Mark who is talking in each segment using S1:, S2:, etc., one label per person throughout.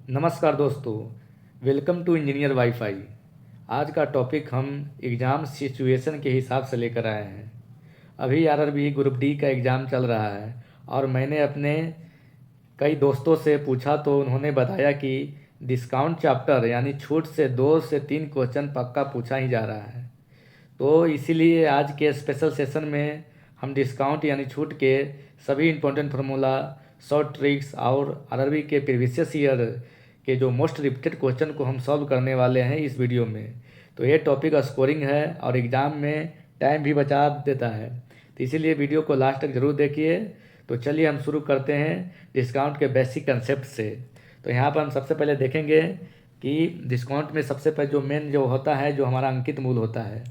S1: नमस्कार दोस्तों, welcome to engineer wifi. आज का टॉपिक हम एग्ज़ाम सिचुएशन के हिसाब से लेकर आए हैं। अभी आरआरबी ग्रुप डी का एग्ज़ाम चल रहा है और मैंने अपने कई दोस्तों से पूछा तो उन्होंने बताया कि डिस्काउंट चैप्टर यानी छूट से 2 से 3 क्वेश्चन पक्का पूछा ही जा रहा है। तो इसीलिए आज के स्पेशल सेशन में हम डिस्काउंट यानी छूट के सभी इम्पोर्टेंट फार्मूला, शॉर्ट ट्रिक्स और आरआरबी के प्रीवियस ईयर के जो मोस्ट रिपीटेड क्वेश्चन को हम सॉल्व करने वाले हैं इस वीडियो में। तो ये टॉपिक स्कोरिंग है और एग्ज़ाम में टाइम भी बचा देता है, तो इसीलिए वीडियो को लास्ट तक ज़रूर देखिए। तो चलिए हम शुरू करते हैं डिस्काउंट के बेसिक कंसेप्ट से। तो यहाँ पर हम सबसे पहले देखेंगे कि डिस्काउंट में सबसे पहले जो मेन जो होता है, जो हमारा अंकित मूल होता है।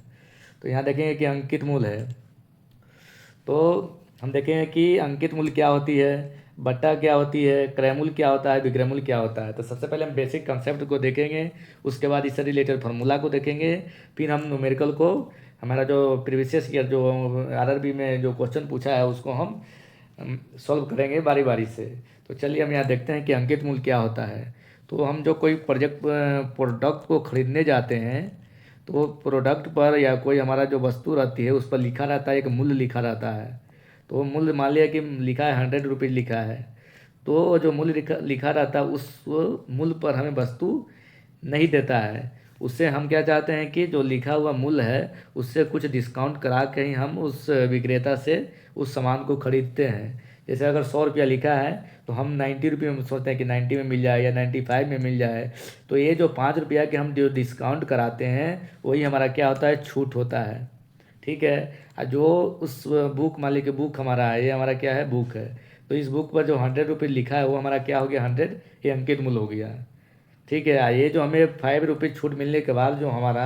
S1: तो यहाँ देखेंगे कि अंकित मूल है, तो हम देखेंगे कि अंकित मूल क्या होती है, बट्टा क्या होती है, क्रयमूल क्या होता है, विक्रयमूल क्या होता है। तो सबसे पहले हम बेसिक कंसेप्ट को देखेंगे, उसके बाद इससे रिलेटेड फार्मूला को देखेंगे, फिर हम न्यूमेरिकल को, हमारा जो प्रीवियस ईयर जो आरआरबी में जो क्वेश्चन पूछा है उसको हम सॉल्व करेंगे बारी बारी से। तो चलिए हम यहाँ देखते हैं कि अंकित मूल क्या होता है। तो हम जो कोई प्रोडक्ट को ख़रीदने जाते हैं, तो प्रोडक्ट पर या कोई हमारा जो वस्तु रहती है उस पर लिखा रहता है, एक मूल्य लिखा रहता है। तो वो मूल्य मान लिया कि लिखा है 100 रुपीज़ लिखा है, तो जो मूल्य लिखा लिखा रहता है उस मूल्य पर हमें वस्तु नहीं देता है। उससे हम क्या चाहते हैं कि जो लिखा हुआ मूल्य है उससे कुछ डिस्काउंट करा के ही हम उस विक्रेता से उस सामान को खरीदते हैं। जैसे अगर 100 रुपया लिखा है तो हम 90 रुपये में सोचते हैं कि 90 में मिल जाए या 95 में मिल जाए। तो ये जो 5 रुपया के हम जो डिस्काउंट कराते हैं वही हमारा क्या होता है, छूट होता है। ठीक है। और जो उस बुक, मान लीजिए कि बुक हमारा है, ये हमारा क्या है, बुक है। तो इस बुक पर जो 100 रुपये लिखा है वो हमारा क्या हो गया, 100, ये अंकित मूल्य हो गया। ठीक है। ये जो हमें 5 रुपये छूट मिलने के बाद जो हमारा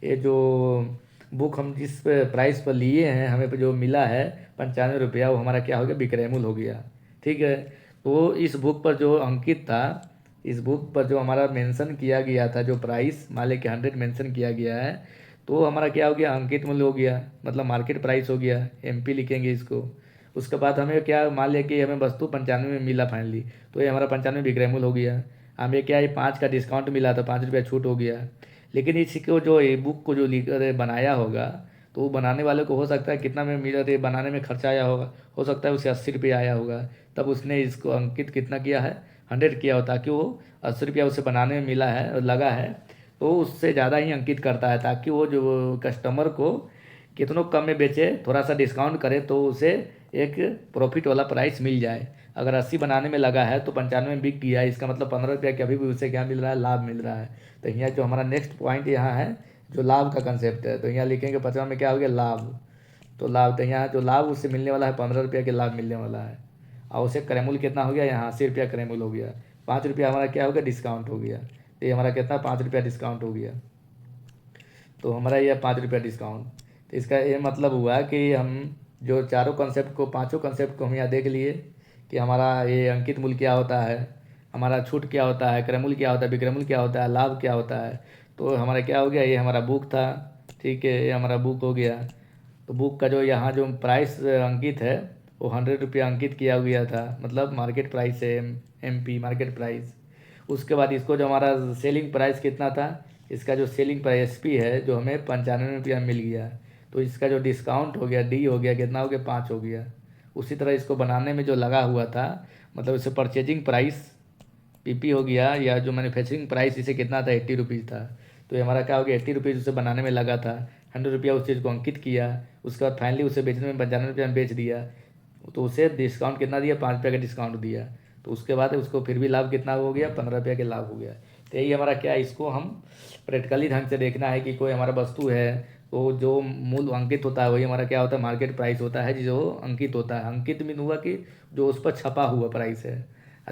S1: ये जो बुक हम जिस प्राइस पर लिए हैं हमें पे जो मिला है 95 रुपया, वो हमारा क्या हो गया, विक्रय मूल्य हो गया। ठीक है। तो इस बुक पर जो अंकित था, इस बुक पर जो हमारा मेंशन किया गया था, जो प्राइस मान लें कि 100 मेंशन किया गया है, तो हमारा क्या हो गया, अंकित मूल्य हो गया, मतलब मार्केट प्राइस हो गया, एमपी लिखेंगे इसको। उसके बाद हमें क्या, मान लिया कि हमें वस्तु 95 में मिला फाइनली, तो ये हमारा 95 विक्रय मूल्य हो गया। हमें क्या, ये 5 का डिस्काउंट मिला तो 5 रुपया छूट हो गया। लेकिन इसको जो ये बुक को जो लिख बनाया होगा, तो वो बनाने वाले को हो सकता है कितना में मिला, तो ये बनाने में खर्चा आया होगा, हो सकता है उसे 80 रुपये आया होगा। तब उसने इसको अंकित कितना किया है, 100 किया हो, ताकि वो 80 रुपया उसे बनाने में मिला है और लगा है, तो उससे ज़्यादा ही अंकित करता है, ताकि वो जो कस्टमर को कितनों कम में बेचे, थोड़ा सा डिस्काउंट करे तो उसे एक प्रॉफिट वाला प्राइस मिल जाए। अगर 80 बनाने में लगा है तो 95 में बिक गया, इसका मतलब 15 रुपया की अभी भी उसे क्या मिल रहा है, लाभ मिल रहा है। तो यहाँ जो हमारा नेक्स्ट पॉइंट यहाँ है, जो लाभ का कंसेप्ट है, तो यहाँ लिखेंगे 50 में क्या हो गया, लाभ। तो लाभ, तो यहाँ जो लाभ उससे मिलने वाला है 15 रुपया के लाभ मिलने वाला है। और उसे क्रयमूल्य कितना हो गया, यहाँ 80 रुपया क्रयमूल्य हो गया। 5 रुपया हमारा क्या हो गया, डिस्काउंट हो गया। तो ये हमारा कितना, 5 रुपया डिस्काउंट हो गया। तो हमारा ये 5 रुपया डिस्काउंट। तो इसका ये मतलब हुआ कि हम जो चारों कंसेप्ट को, पांचों कंसेप्ट को हम यहाँ देख लिए कि हमारा ये अंकित मूल्य क्या होता है, हमारा छूट क्या होता है, क्रय मूल्य क्या होता है, विक्रय मूल्य क्या होता है, लाभ क्या होता है। तो हमारा क्या हो गया, ये हमारा बुक था। ठीक है, ये हमारा बुक हो गया। तो बुक का जो यहाँ जो प्राइस अंकित है वो 100 रुपया अंकित किया गया था, मतलब मार्केट प्राइस है, एमपी मार्केट प्राइस। उसके बाद इसको जो हमारा सेलिंग प्राइस कितना था, इसका जो सेलिंग प्राइस एसपी है, जो हमें 95 रुपया मिल गया। तो इसका जो डिस्काउंट हो गया, डी हो गया, कितना हो गया, 5 हो गया। उसी तरह इसको बनाने में जो लगा हुआ था, मतलब इसे परचेजिंग प्राइस पीपी हो गया, या जो मैन्युफैक्चरिंग प्राइस इसे कितना था, 80 रुपीज़ था। तो ये हमारा क्या हो गया, 80 रुपीज़ उसे बनाने में लगा था। 100 रुपया उस चीज़ को अंकित किया, उसके बाद फाइनली उसे बेचने में 95 रुपया में बेच दिया। तो उसे डिस्काउंट कितना दिया, 5 रुपया का डिस्काउंट दिया। तो उसके बाद उसको फिर भी लाभ कितना हो गया, 15 रुपया के लाभ हो गया। तो यही हमारा क्या है, इसको हम प्रैक्टिकली ढंग से देखना है कि कोई हमारा वस्तु है, तो जो मूल्य अंकित होता है वही हमारा क्या होता है, मार्केट प्राइस होता है, जो अंकित होता है। अंकित मीन हुआ कि जो उस पर छपा हुआ प्राइस है।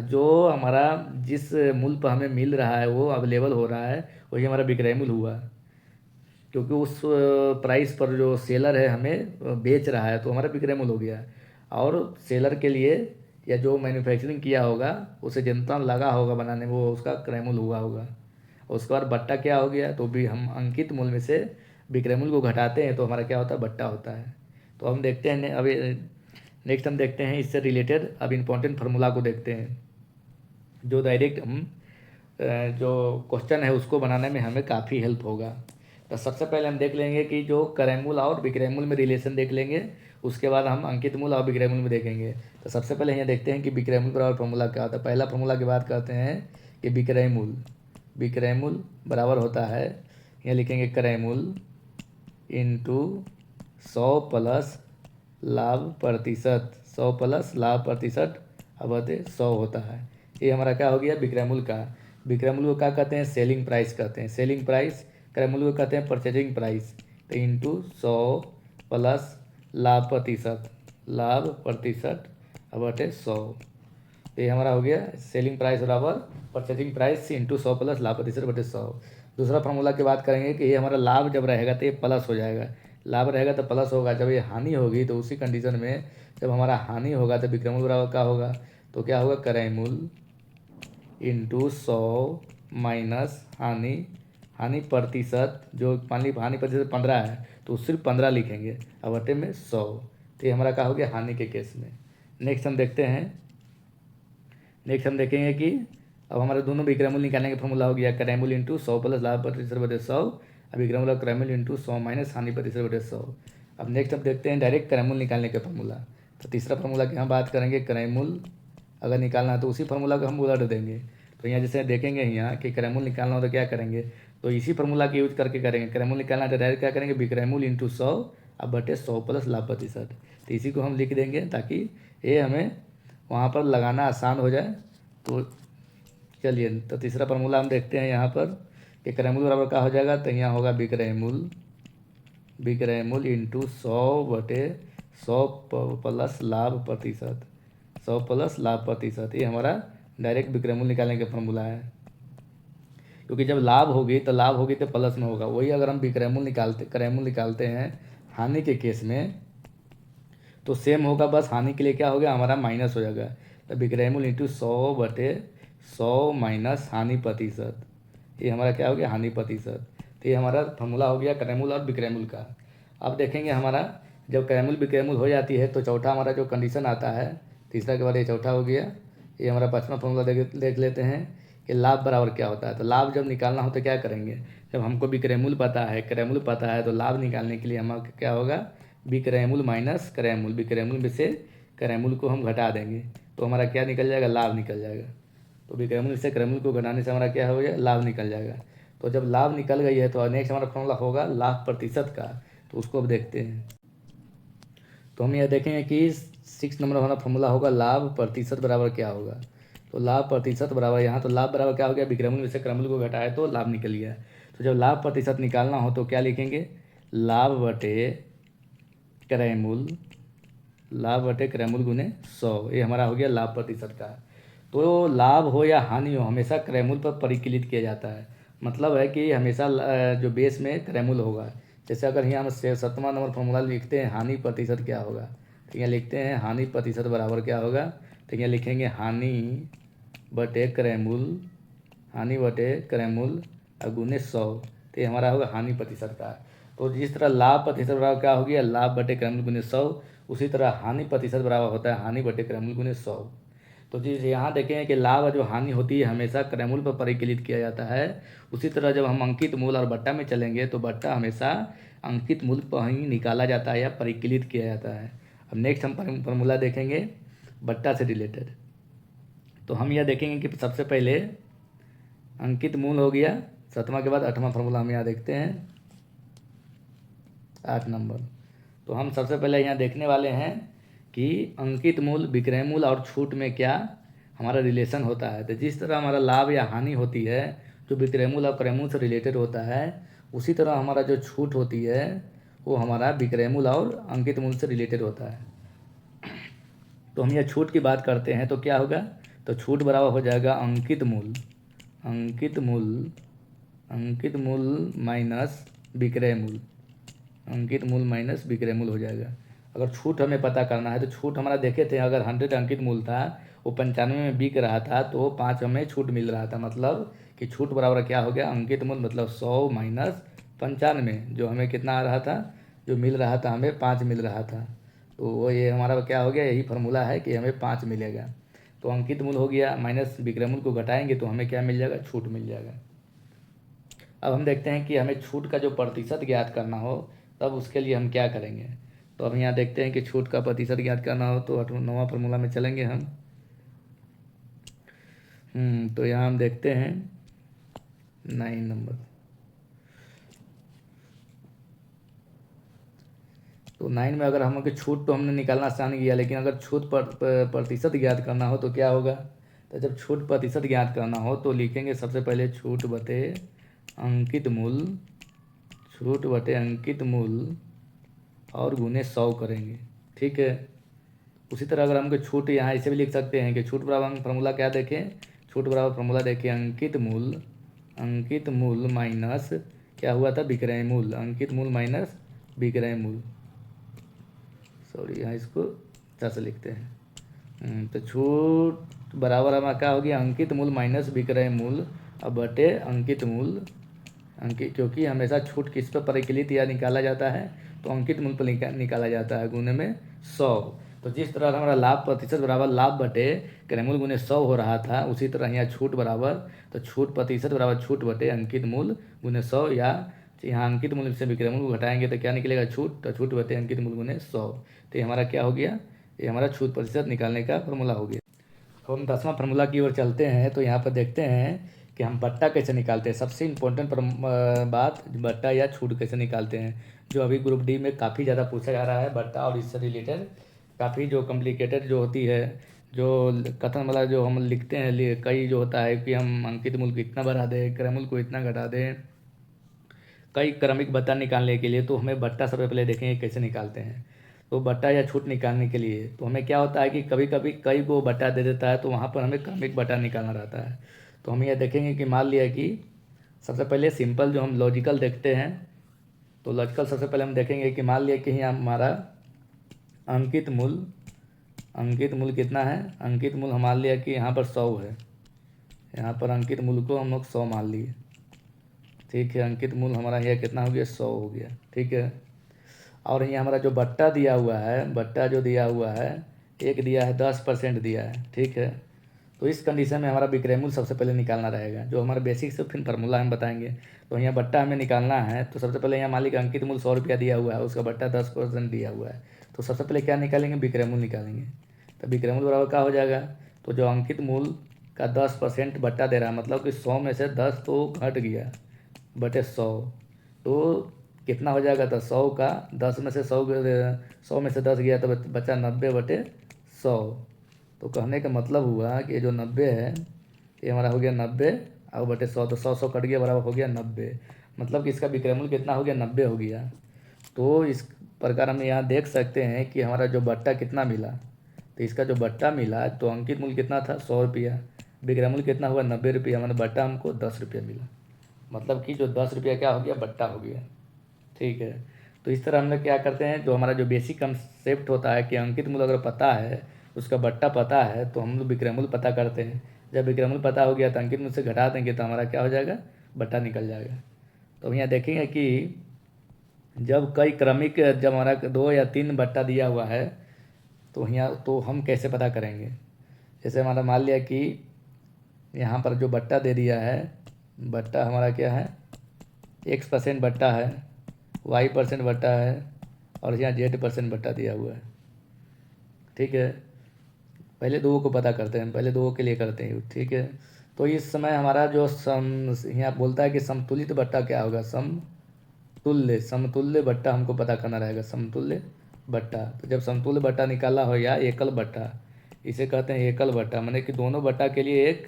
S1: जो हमारा जिस मूल्य पर हमें मिल रहा है, वो अवेलेबल हो रहा है, वही हमारा विक्रय मूल्य हुआ। क्योंकि उस प्राइस पर जो सेलर है हमें बेच रहा है, तो हमारा विक्रय मूल्य हो गया। और सेलर के लिए, या जो मैन्युफैक्चरिंग किया होगा, उसे जितना लगा होगा बनाने में, वो उसका क्रय मूल्य हुआ होगा। और उसके बाद बट्टा क्या हो गया, तो भी हम अंकित मूल्य में से विक्रय मूल्य को घटाते हैं तो हमारा क्या होता है, बट्टा होता है। तो हम देखते हैं अभी नेक्स्ट हम देखते हैं इससे रिलेटेड अब इम्पोर्टेंट फार्मूला को देखते हैं, जो डायरेक्ट हम जो क्वेश्चन है उसको बनाने में हमें काफ़ी हेल्प होगा। तो सबसे पहले हम देख लेंगे कि जो करेमूल और विक्रयमूल में रिलेशन देख लेंगे, उसके बाद हम अंकित मूल और विक्रयमूल में देखेंगे। तो सबसे पहले यहाँ देखते हैं कि विक्रयमूल बराबर फॉर्मूला क्या होता है। पहला फॉर्मूला की बात करते हैं कि विक्रयमूल बराबर होता है, यहाँ लिखेंगे क्रयमूल इंटू 100 प्लस लाभ प्रतिशत, 100 प्लस लाभ प्रतिशत अवधि 100 होता है। ये हमारा क्या हो गया विक्रयमूल का। विक्रयमूल को क्या कहते हैं, सेलिंग प्राइस कहते हैं, सेलिंग प्राइस। क्रयमूल को कहते हैं परचेजिंग प्राइस। तो इंटू 100 प्लस लाभ प्रतिशत बटे 100। तो ये हमारा हो गया सेलिंग प्राइस बराबर परचेजिंग प्राइस इंटू 100 प्लस लाभ प्रतिशत बटे 100। दूसरा फॉर्मूला की बात करेंगे कि ये हमारा लाभ जब रहेगा तो ये प्लस हो जाएगा, लाभ रहेगा तो प्लस होगा। जब ये हानि होगी तो उसी कंडीशन में जब हमारा हानि होगा तो विक्रयमूल बराबर क्या होगा, तो क्या होगा क्रयमूल इंटू 100 माइनस हानि प्रतिशत, जो मान ली हानि प्रतिशत 15 है तो सिर्फ 15 लिखेंगे और बटे में 100। तो ये हमारा क्या हो गया हानि के केस में। नेक्स्ट हम देखेंगे कि अब हमारे दोनों विक्रयमूल निकालने का फॉर्मूला हो गया क्रयमूल इंटू 100 प्लस लाभ प्रतिशत बटे 100, अब विक्रयमूल और क्रयमूल इंटू 100 माइनस हानि प्रतिशत बटे 100। अब नेक्स्ट हम देखते हैं डायरेक्ट क्रयमूल निकालने का फॉर्मूला। तो तीसरा फॉर्मूला की हम बात करेंगे, क्रयमूल अगर निकालना है तो उसी फार्मूला को हम उलट देंगे। तो यहाँ जैसे देखेंगे यहाँ कि क्रयमूल निकालना हो तो क्या करेंगे, तो इसी फार्मूला का यूज करके करेंगे। क्रयमूल निकालना है तो डायरेक्ट क्या करेंगे विक्रयमूल इंटू 100 अब बटे 100 प्लस लाभ प्रतिशत। तो इसी को हम लिख देंगे ताकि ये हमें वहाँ पर लगाना आसान हो जाए। तो चलिए, तो तीसरा फार्मूला हम देखते हैं यहाँ पर कि क्रयमूल बराबर क्या हो जाएगा। तो यहाँ होगा विक्रयमूल इंटू 100 बटे 100 प्लस लाभ प्रतिशत, 100 प्लस लाभ प्रतिशत। ये हमारा डायरेक्ट विक्रयमूल निकालने का फॉर्मूला है, क्योंकि जब लाभ होगी तो प्लस में होगा। वही अगर हम क्रयमूल निकालते हैं हानि के केस में तो सेम होगा, बस हानि के लिए क्या हो गया हमारा माइनस हो जाएगा। तो विक्रयमूल इंटू 100 बटे 100 माइनस हानि प्रतिशत, ये हमारा क्या हो गया हानि प्रतिशत। तो ये हमारा फॉर्मूला हो गया क्रयमूल और विक्रयमूल का। अब देखेंगे हमारा जब क्रयमूल विक्रयमूल हो जाती है तो चौथा हमारा जो कंडीशन आता है, तीसरा के बाद ये चौथा हो गया। ये हमारा पाँचवा फॉर्मूला देख लेते हैं कि लाभ बराबर क्या होता है। तो लाभ जब निकालना हो तो क्या करेंगे, जब हमको क्रयमूल पता है तो लाभ निकालने के लिए हम क्या होगा विक्रयमूल माइनस क्रयमूल, विक्रयमूल में से क्रयमूल को हम घटा देंगे तो हमारा क्या निकल जाएगा, लाभ निकल जाएगा। तो विक्रयमूल से क्रयमूल को घटाने से हमारा क्या हो गया, लाभ निकल जाएगा। तो जब लाभ निकल गई है तो नेक्स्ट हमारा फॉर्मूला होगा लाभ प्रतिशत का। तो उसको अब देखते हैं। तो हम यह देखेंगे कि 6 नंबर हमारा फॉर्मूला होगा लाभ प्रतिशत बराबर क्या होगा। तो लाभ प्रतिशत बराबर यहाँ तो लाभ बराबर क्या हो गया, विक्रयमूल में से क्रयमूल को घटाए तो लाभ निकल गया। तो जब लाभ प्रतिशत निकालना हो तो क्या लिखेंगे, लाभ बटे क्रयमूल गुने 100। ये हमारा हो गया लाभ प्रतिशत का। तो लाभ हो या हानि हो हमेशा क्रयमूल पर परिकलित किया जाता है। मतलब है कि हमेशा जो बेस में क्रयमूल होगा। जैसे अगर यहाँ हम 7वां नंबर फॉर्मूला लिखते हैं हानि प्रतिशत क्या होगा, तो यहाँ लिखते हैं हानि प्रतिशत बराबर क्या होगा। तो यहाँ लिखेंगे हानि बटे क्रयमूल गुने 100। तो ये हमारा होगा हानि प्रतिशत का। तो जिस तरह लाभ प्रतिशत बराबर क्या हो गया, लाभ बटे क्रयमूल गुने 100, उसी तरह हानि प्रतिशत बराबर होता है हानि बटे क्रयमूल गुने 100। तो चीज़ यहाँ देखें कि लाभ जो हानि होती है हमेशा क्रयमूल पर परिकलित किया जाता है। उसी तरह जब हम अंकित मूल और बट्टा में चलेंगे तो बट्टा हमेशा अंकित मूल पर ही निकाला जाता है या परिकलित किया जाता है। अब नेक्स्ट हम फॉर्मूला देखेंगे बट्टा से रिलेटेड। तो हम यह देखेंगे कि सबसे पहले अंकित मूल हो गया 7वां के बाद 8वां फॉर्मूला हम यहाँ देखते हैं 8 नंबर। तो हम सबसे पहले यहाँ देखने वाले हैं कि अंकित मूल विक्रयमूल और छूट में क्या हमारा रिलेशन होता है। तो जिस तरह हमारा लाभ या हानि होती है जो विक्रयमूल और क्रयमूल से रिलेटेड होता है, उसी तरह हमारा जो छूट होती है वो हमारा विक्रयमूल और अंकित मूल से रिलेटेड होता है। तो हम यह छूट की बात करते हैं तो क्या होगा, तो छूट बराबर हो जाएगा अंकित मूल माइनस विक्रयमूल हो जाएगा। अगर छूट हमें पता करना है तो छूट हमारा देखे थे, अगर 100 अंकित मूल था वो 95 में बिक रहा था तो 5 हमें छूट मिल रहा था। मतलब कि छूट बराबर क्या हो गया, अंकित मूल मतलब 100 माइनस 95, जो हमें कितना आ रहा था, जो मिल रहा था हमें 5 मिल रहा था। तो वो ये हमारा क्या हो गया, यही फार्मूला है कि हमें 5 मिलेगा। तो अंकित मूल हो गया माइनस विक्रय मूल को घटाएंगे तो हमें क्या मिल जाएगा, छूट मिल जाएगा। अब हम देखते हैं कि हमें छूट का जो प्रतिशत ज्ञात करना हो तब उसके लिए हम क्या करेंगे। तो अब यहाँ देखते हैं कि छूट का प्रतिशत ज्ञात करना हो तो 9वां फार्मूला में चलेंगे हम। तो यहाँ हम देखते हैं 9 नंबर। तो 9 में अगर हमको छूट तो हमने निकालना आसान किया, लेकिन अगर छूट प्रतिशत ज्ञात करना हो तो क्या होगा। तो जब छूट प्रतिशत ज्ञात करना हो तो लिखेंगे सबसे पहले छूट बटे अंकित मूल, छूट बटे अंकित मूल और गुने 100 करेंगे। ठीक है। उसी तरह अगर हमको छूट यहाँ ऐसे भी लिख सकते हैं कि छूट बराबर हम फार्मूला क्या देखें, छूट बराबर फार्मूला देखें अंकित मूल माइनस क्या हुआ था, विक्रय मूल, अंकित मूल माइनस विक्रय मूल। सॉरी यहाँ इसको अच्छा से लिखते हैं। तो छूट बराबर हमारा क्या हो गया, अंकित मूल माइनस विक्रय मूल अब बटे अंकित मूल, क्योंकि हमेशा छूट किस पर परिकलित या निकाला जाता है, तो अंकित मूल पर निकाला जाता है, गुने में 100। तो जिस तरह हमारा लाभ प्रतिशत बराबर लाभ बटे क्रय मूल गुने 100 हो रहा था, उसी तरह यहाँ छूट बराबर, तो छूट प्रतिशत बराबर छूट बटे अंकित मूल गुने 100, या यहाँ अंकित मूल से विक्रय मूल को घटाएंगे तो क्या निकलेगा, छूट, तो छूट बटे अंकित मूल गुने 100। तो ये हमारा क्या हो गया, ये हमारा छूट प्रतिशत निकालने का फार्मूला हो गया। अब हम 10वां फार्मूला की ओर चलते हैं। तो यहाँ पर देखते हैं कि हम बट्टा कैसे निकालते हैं। सबसे इम्पोर्टेंट बात, बट्टा या छूट कैसे निकालते हैं, जो अभी ग्रुप डी में काफ़ी ज़्यादा पूछा जा रहा है। बट्टा और इससे रिलेटेड काफ़ी जो कॉम्प्लिकेटेड जो होती है, जो कथन वाला जो हम लिखते हैं, कई जो होता है कि हम अंकित मूल को इतना बढ़ा दें, क्रय मूल को इतना घटा दें, कई क्रमिक बट्टा निकालने के लिए, तो हमें बट्टा सबसे पहले देखेंगे कैसे निकालते हैं। तो बट्टा या छूट निकालने के लिए तो हमें क्या होता है कि कभी कभी कई को बट्टा दे देता है, तो वहाँ पर हमें क्रमिक बट्टा निकालना रहता है। तो हम यह देखेंगे कि मान लिया कि सबसे पहले सिंपल जो हम लॉजिकल देखते हैं, तो लॉजिकल सबसे पहले हम देखेंगे कि मान लिया कि यहाँ हमारा अंकित मूल कितना है, अंकित मूल हम मान लिया कि यहाँ पर 100 है, यहाँ पर अंकित मूल को हम लोग 100 मान लिए। ठीक है, अंकित मूल हमारा यह कितना हो गया, 100 हो गया। ठीक है। और ये हमारा जो बट्टा दिया हुआ है, बट्टा जो दिया हुआ है, एक दिया है 10% दिया है। ठीक है। तो इस कंडीशन में हमारा विक्रय मूल सबसे पहले निकालना रहेगा, जो हमारा बेसिक से फिर फार्मूला हम बताएंगे। तो यहाँ बट्टा हमें निकालना है, तो सबसे पहले यहाँ मालिक अंकित मूल 100 रुपया दिया हुआ है, उसका बट्टा 10% दिया हुआ है, तो सबसे पहले क्या निकालेंगे, विक्रय मूल निकालेंगे। तो विक्रय मूल बराबर क्या हो जाएगा, तो जो अंकित मूल का 10% बट्टा दे रहा है, मतलब कि 100 में से 10 तो घट गया बटे 100, तो कितना हो जाएगा, तो 100 का 10 में से 100 में से 10 गया तो बचा 90 बटे 100। तो कहने का मतलब हुआ कि जो 90 है ये हमारा हो गया 90 और बटे 100, तो 100 कट गया, बराबर हो गया 90। मतलब कि इसका विक्रय मूल्य कितना हो गया, 90 हो गया। तो इस प्रकार हम यहाँ देख सकते हैं कि हमारा जो बट्टा कितना मिला, तो इसका जो बट्टा मिला तो अंकित मूल्य कितना था, 100 रुपया, विक्रय मूल्य कितना हुआ, 90 रुपया, मतलब बट्टा हमको 10 रुपया मिला। मतलब कि जो 10 रुपया क्या हो गया, बट्टा हो गया। ठीक है। तो इस तरह हम लोग क्या करते हैं, जो हमारा जो बेसिक कंसेप्ट होता है कि अंकित मूल्य अगर पता है, उसका बट्टा पता है, तो हम लोग विक्रय मूल्य पता करते हैं। जब विक्रय मूल्य पता हो गया तो अंकित मूल्य से घटा देंगे तो हमारा क्या हो जाएगा, बट्टा निकल जाएगा। तो हम यहाँ देखेंगे कि जब कई क्रमिक, जब हमारा 2 या 3 बट्टा दिया हुआ है, तो यहाँ तो हम कैसे पता करेंगे। जैसे हमारा मान लिया कि यहाँ पर जो बट्टा दे दिया है, बट्टा हमारा क्या है, X% बट्टा है, Y% बट्टा है, और यहाँ Z% बट्टा दिया हुआ है। ठीक है। पहले दो को पता करते हैं, पहले दो के लिए करते हैं। ठीक है। तो इस समय हमारा जो यहाँ बोलता है कि समतुलित बट्टा क्या होगा, समतुल्य बट्टा हमको पता करना रहेगा, समतुल्य बट्टा। तो जब समतुल्य बट्टा निकाला हो या एकल बट्टा, इसे कहते हैं एकल बट्टा, माने कि दोनों बट्टा के लिए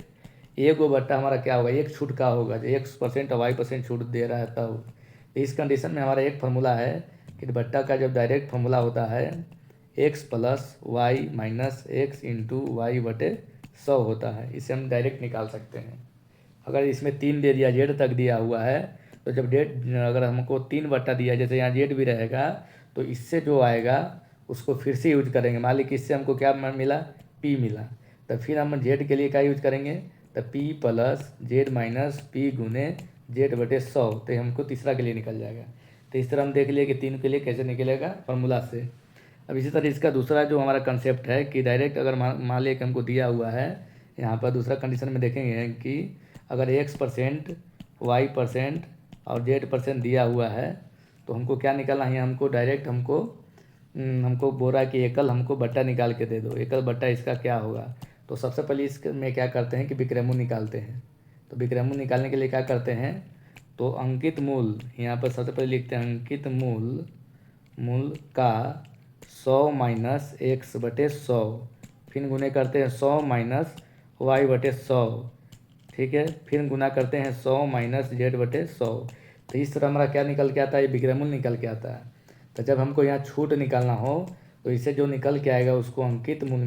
S1: एक वो बट्टा हमारा क्या होगा, एक छूट का होगा, जो X% और Y% छूट दे रहा है तब। इस कंडीशन में हमारा एक फार्मूला है कि बट्टा का जब डायरेक्ट फार्मूला होता है X + Y - X × Y बटे 100 होता है, इसे हम डायरेक्ट निकाल सकते हैं। अगर इसमें 3 दे दिया, Z तक दिया हुआ है, तो जब अगर हमको 3 बट्टा दिया, जैसे यहाँ Z भी रहेगा, तो इससे जो आएगा उसको फिर से यूज करेंगे। मान लीजिए इससे हमको क्या मिला, P मिला, तो फिर हम Z के लिए क्या यूज करेंगे, तो P + Z - P गुने Z बटे 100, तो हमको तीसरा के लिए निकल जाएगा। तो इस तरह हम देख लिए कि 3 के लिए कैसे निकलेगा फार्मूला से। अब इसी तरह इसका दूसरा जो हमारा कंसेप्ट है कि डायरेक्ट अगर मान लिया कि हमको दिया हुआ है, यहाँ पर दूसरा कंडीशन में देखेंगे कि अगर x% y% और z% दिया हुआ है तो हमको क्या निकालना है, हमको डायरेक्ट हमको बोल रहा है कि एकल हमको बट्टा निकाल के दे दो। एकल बट्टा इसका क्या होगा, तो सबसे पहले इसमें क्या करते हैं कि विक्रयमूल्य निकालते हैं। तो विक्रयमूल्य निकालने के लिए क्या करते हैं, तो अंकित मूल्य यहाँ पर सबसे पहले लिखते हैं अंकित मूल्य का 100 माइनस x/100, फिर गुने करते हैं 100 माइनस y/100, ठीक है, फिर गुना करते हैं 100 माइनस z/100। तो इस तरह हमारा क्या निकल के आता है, विक्रयमूल्य निकल के आता है। तो जब हमको यहाँ छूट निकालना हो तो इससे जो निकल के आएगा उसको अंकित मूल्य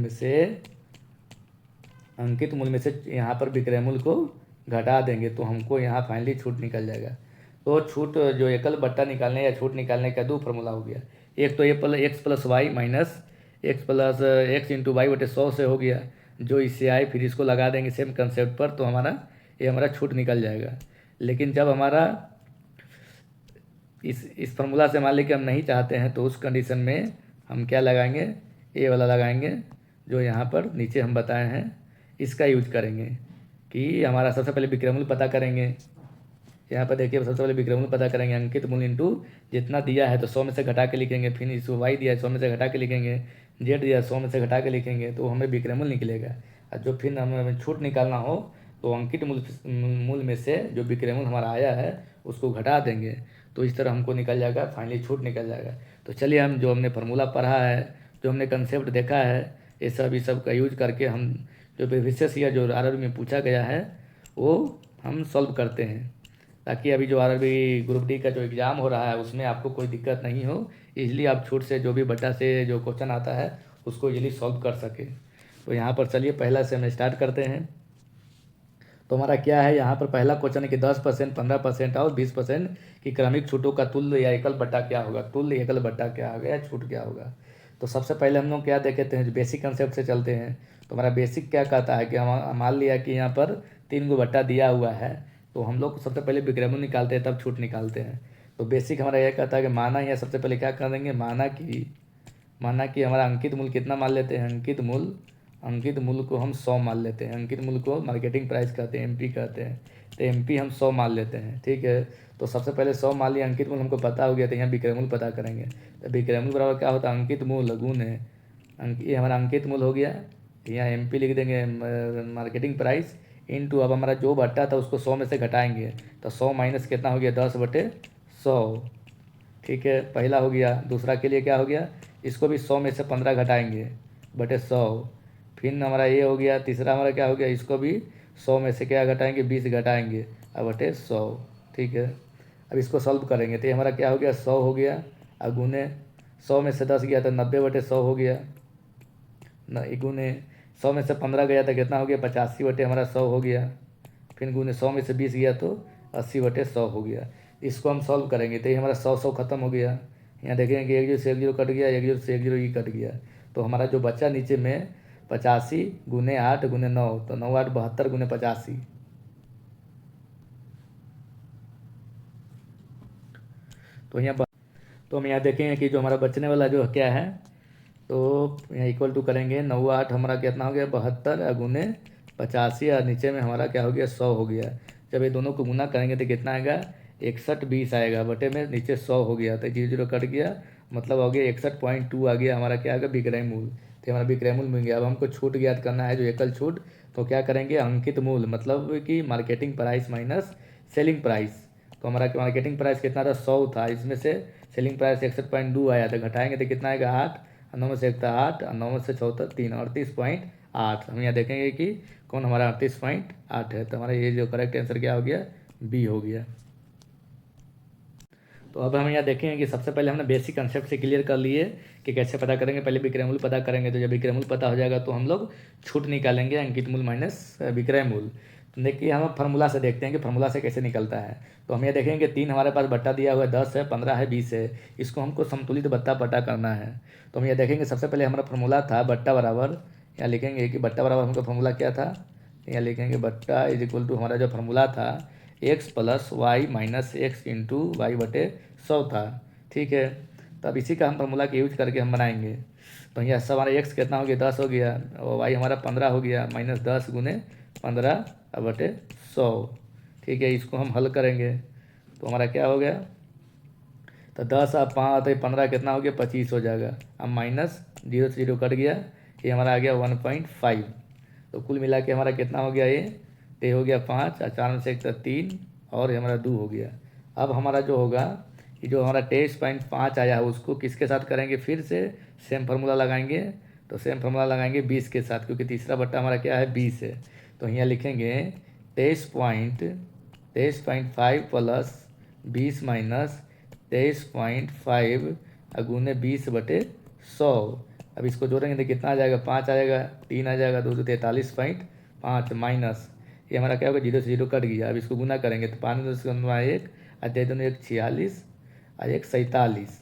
S1: में से यहाँ पर विक्रयमूल्य को घटा देंगे, तो हमको यहाँ फाइनली छूट निकल जाएगा। तो छूट जो एकल बट्टा निकालने या छूट निकालने का दो फार्मूला हो गया, एक तो X plus Y minus X into Y बटे 100 से हो गया, जो इससे आए फिर इसको लगा देंगे सेम कंसेप्ट पर, तो हमारा छूट निकल जाएगा। लेकिन जब हमारा इस फार्मूला से मान लीजिए कि हम नहीं चाहते हैं तो उस कंडीशन में हम क्या लगाएंगे, ए वाला लगाएंगे जो यहाँ पर नीचे हम बताए हैं, इसका यूज करेंगे कि हमारा सबसे पहले विक्रयमूल्य पता करेंगे। यहाँ पर देखिए सबसे पहले विक्रयमूल्य पता करेंगे अंकित मूल्य इंटू जितना दिया है तो 100 में से घटा के लिखेंगे, फिर इसको वाई दिया है 100 में से घटा के लिखेंगे, जेड दिया 100 में से घटा के लिखेंगे, तो हमें विक्रयमूल्य निकलेगा। और जो फिर हमें छूट निकालना हो तो अंकित मूल्य में से जो विक्रयमूल्य हमारा आया है उसको घटा देंगे, तो इस तरह हमको निकल जाएगा, फाइनली छूट निकल जाएगा। तो चलिए हम जो हमने फार्मूला पढ़ा है, जो हमने कंसेप्ट देखा है, ये सब का यूज करके हम जो विशेष या जो आरआरबी में पूछा गया है वो हम सॉल्व करते हैं, ताकि अभी जो आरआरबी ग्रुप डी का जो एग्ज़ाम हो रहा है उसमें आपको कोई दिक्कत नहीं हो, इसलिए आप छूट से जो भी बट्टा से जो क्वेश्चन आता है उसको इजीली सॉल्व कर सके। तो यहाँ पर चलिए पहला से हम स्टार्ट करते हैं। तो हमारा क्या है, यहाँ पर पहला क्वेश्चन है कि 10%, 15% और 20% की क्रमिक छूटों का तुल्य या एकल बट्टा क्या होगा, तुल्य एकल बट्टा क्या होगा या छूट क्या होगा। तो सबसे पहले हम लोग क्या देखते हैं, जो बेसिक कंसेप्ट से चलते हैं। तो हमारा बेसिक क्या कहता है कि हम मान लिया कि यहाँ पर 3 गो बट्टा दिया हुआ है, तो हम लोग सबसे पहले विक्रयमूल्य निकालते हैं तब छूट निकालते हैं। तो बेसिक हमारा यह कहता है कि माना, या सबसे पहले क्या कर देंगे, माना कि हमारा अंकित मूल्य कितना मान लेते हैं, अंकित मूल्य को हम 100 मान लेते हैं। अंकित मूल्य को मार्केटिंग प्राइस कहते हैं, एमपी कहते हैं, तो एमपी हम 100 मान लेते हैं, ठीक है। तो सबसे पहले 100 मान लिया, अंकित मूल्य हमको पता हो गया, तो यहाँ विक्रयमूल्य पता करेंगे। तो विक्रयमूल्य बराबर क्या होता है, अंकित मूल्य गुण है ये हमारा अंकित मूल्य हो गया, यहाँ एमपी लिख देंगे मार्केटिंग प्राइस इनटू, अब हमारा जो बट्टा था उसको 100 में से घटाएंगे, तो 100 माइनस कितना हो गया, 10/100, ठीक है, पहला हो गया। दूसरा के लिए क्या हो गया, इसको भी 100 में से 15 घटाएंगे बटे 100, फिर हमारा ये हो गया। तीसरा हमारा क्या हो गया, इसको भी 100 में से क्या घटाएंगे, 20 घटाएंगे अब बटे 100, ठीक है। अब इसको सॉल्व करेंगे तो ये हमारा क्या हो गया, 100 हो गया, अब गुने 100 में से 10 गया तो 90/100 हो गया, गुने 100 में से 15 गया तो कितना हो गया, 85/100 हो गया, फिर गुने 100 में से 20 गया तो 80/100 हो गया। इसको हम सॉल्व करेंगे तो ये हमारा 100 खत्म हो गया। यहाँ देखेंगे कि 1 0 से 1 0 कट गया, 1 0 से 1 0 ये कट गया, तो हमारा जो बचा नीचे में 85 गुने 8 गुने 9, तो 9 8 72 गुने 85। तो हम यहाँ देखेंगे कि जो हमारा बचने वाला जो क्या है, तो यहाँ इक्वल टू करेंगे 9 8 हमारा कितना हो गया, 72 गुने 85, और नीचे में हमारा क्या हो गया, 100 हो गया। जब ये दोनों को गुना करेंगे तो कितना आएगा, 61/20 आएगा, बटे में नीचे 100 हो गया, तो 0 0 कट गया, मतलब हो गया 61.2 आ गया हमारा क्या आएगा, विक्रय मूल्य। तो हमारा विक्रय मूल्य मिल गया। अब हमको छूट ज्ञात करना है, जो एकल छूट, तो क्या करेंगे, अंकित मूल्य मतलब कि marketing price minus selling price. तो हमारा मार्केटिंग प्राइस कितना था, 100 था, इसमें से सेलिंग प्राइस 61.2 आया, तो घटाएंगे तो कितना आएगा, 8, 9 में से 1 था 8, 9 में से 4 3, 38.8। हम यहाँ देखेंगे कि कौन हमारा 38.8 है, तो हमारा ये जो करेक्ट आंसर क्या हो गया, बी हो गया। तो अब हम यहाँ देखेंगे कि सबसे पहले हमने बेसिक कंसेप्ट से क्लियर कर लिए कि कैसे पता करेंगे, पहले विक्रय मूल्य पता करेंगे, तो जब विक्रय मूल्य पता हो जाएगा तो हम लोग छूट निकालेंगे, अंकित मूल्य माइनस विक्रय मूल्य। तो देखिए हम फार्मूला से देखते हैं कि फार्मूला से कैसे निकलता है। तो हम ये देखेंगे 3 हमारे पास बट्टा दिया हुआ है, 10 है, 15 है, 20 है, इसको हमको संतुलित बट्टा पता करना है। तो हम ये देखेंगे सबसे पहले हमारा फार्मूला था बट्टा बराबर, यहाँ लिखेंगे कि बट्टा बराबर हमका फार्मूला क्या था, यहाँ लिखेंगे बट्टा इज इक्वल टू हमारा जो फार्मूला था x plus Y minus X into Y बटे 100 था, ठीक है। तो अब इसी का हम फार्मूला के यूज करके हम बनाएंगे। तो यहाँ सब हमारा एक्स कितना हो गया 10 हो गया और वाई हमारा 15 हो गया, माइनस 10 गुने 15 बटे 100। ठीक है, इसको हम हल करेंगे तो हमारा क्या हो गया, तो 10 और 5 तो 15 कितना हो गया 25 हो जाएगा। अब माइनस 0 से 0 कट गया, ये हमारा आ गया 1.5। तो कुल मिला के हमारा कितना हो गया, ये हो गया 5 और 4 में से 1 तो 3 और ये हमारा 2 हो गया। अब हमारा जो होगा, ये जो हमारा 23.5 आया है उसको किसके साथ करेंगे, फिर से सेम फार्मूला लगाएंगे। तो सेम फार्मूला लगाएंगे 20 के साथ, क्योंकि तीसरा बट्टा हमारा क्या है 20 है। तो यहाँ लिखेंगे 23.5 प्लस 20 माइनस 23.5 गुने 20 बटे 100। अब इसको जोड़ेंगे तो कितना आ जाएगा, 5 आ जाएगा, 3 आ जाएगा, 2 43.5 माइनस ये हमारा क्या होगा 0 से 0 कट गया। अब इसको गुना करेंगे तो 5 में 1 और 1 46 और 1 47।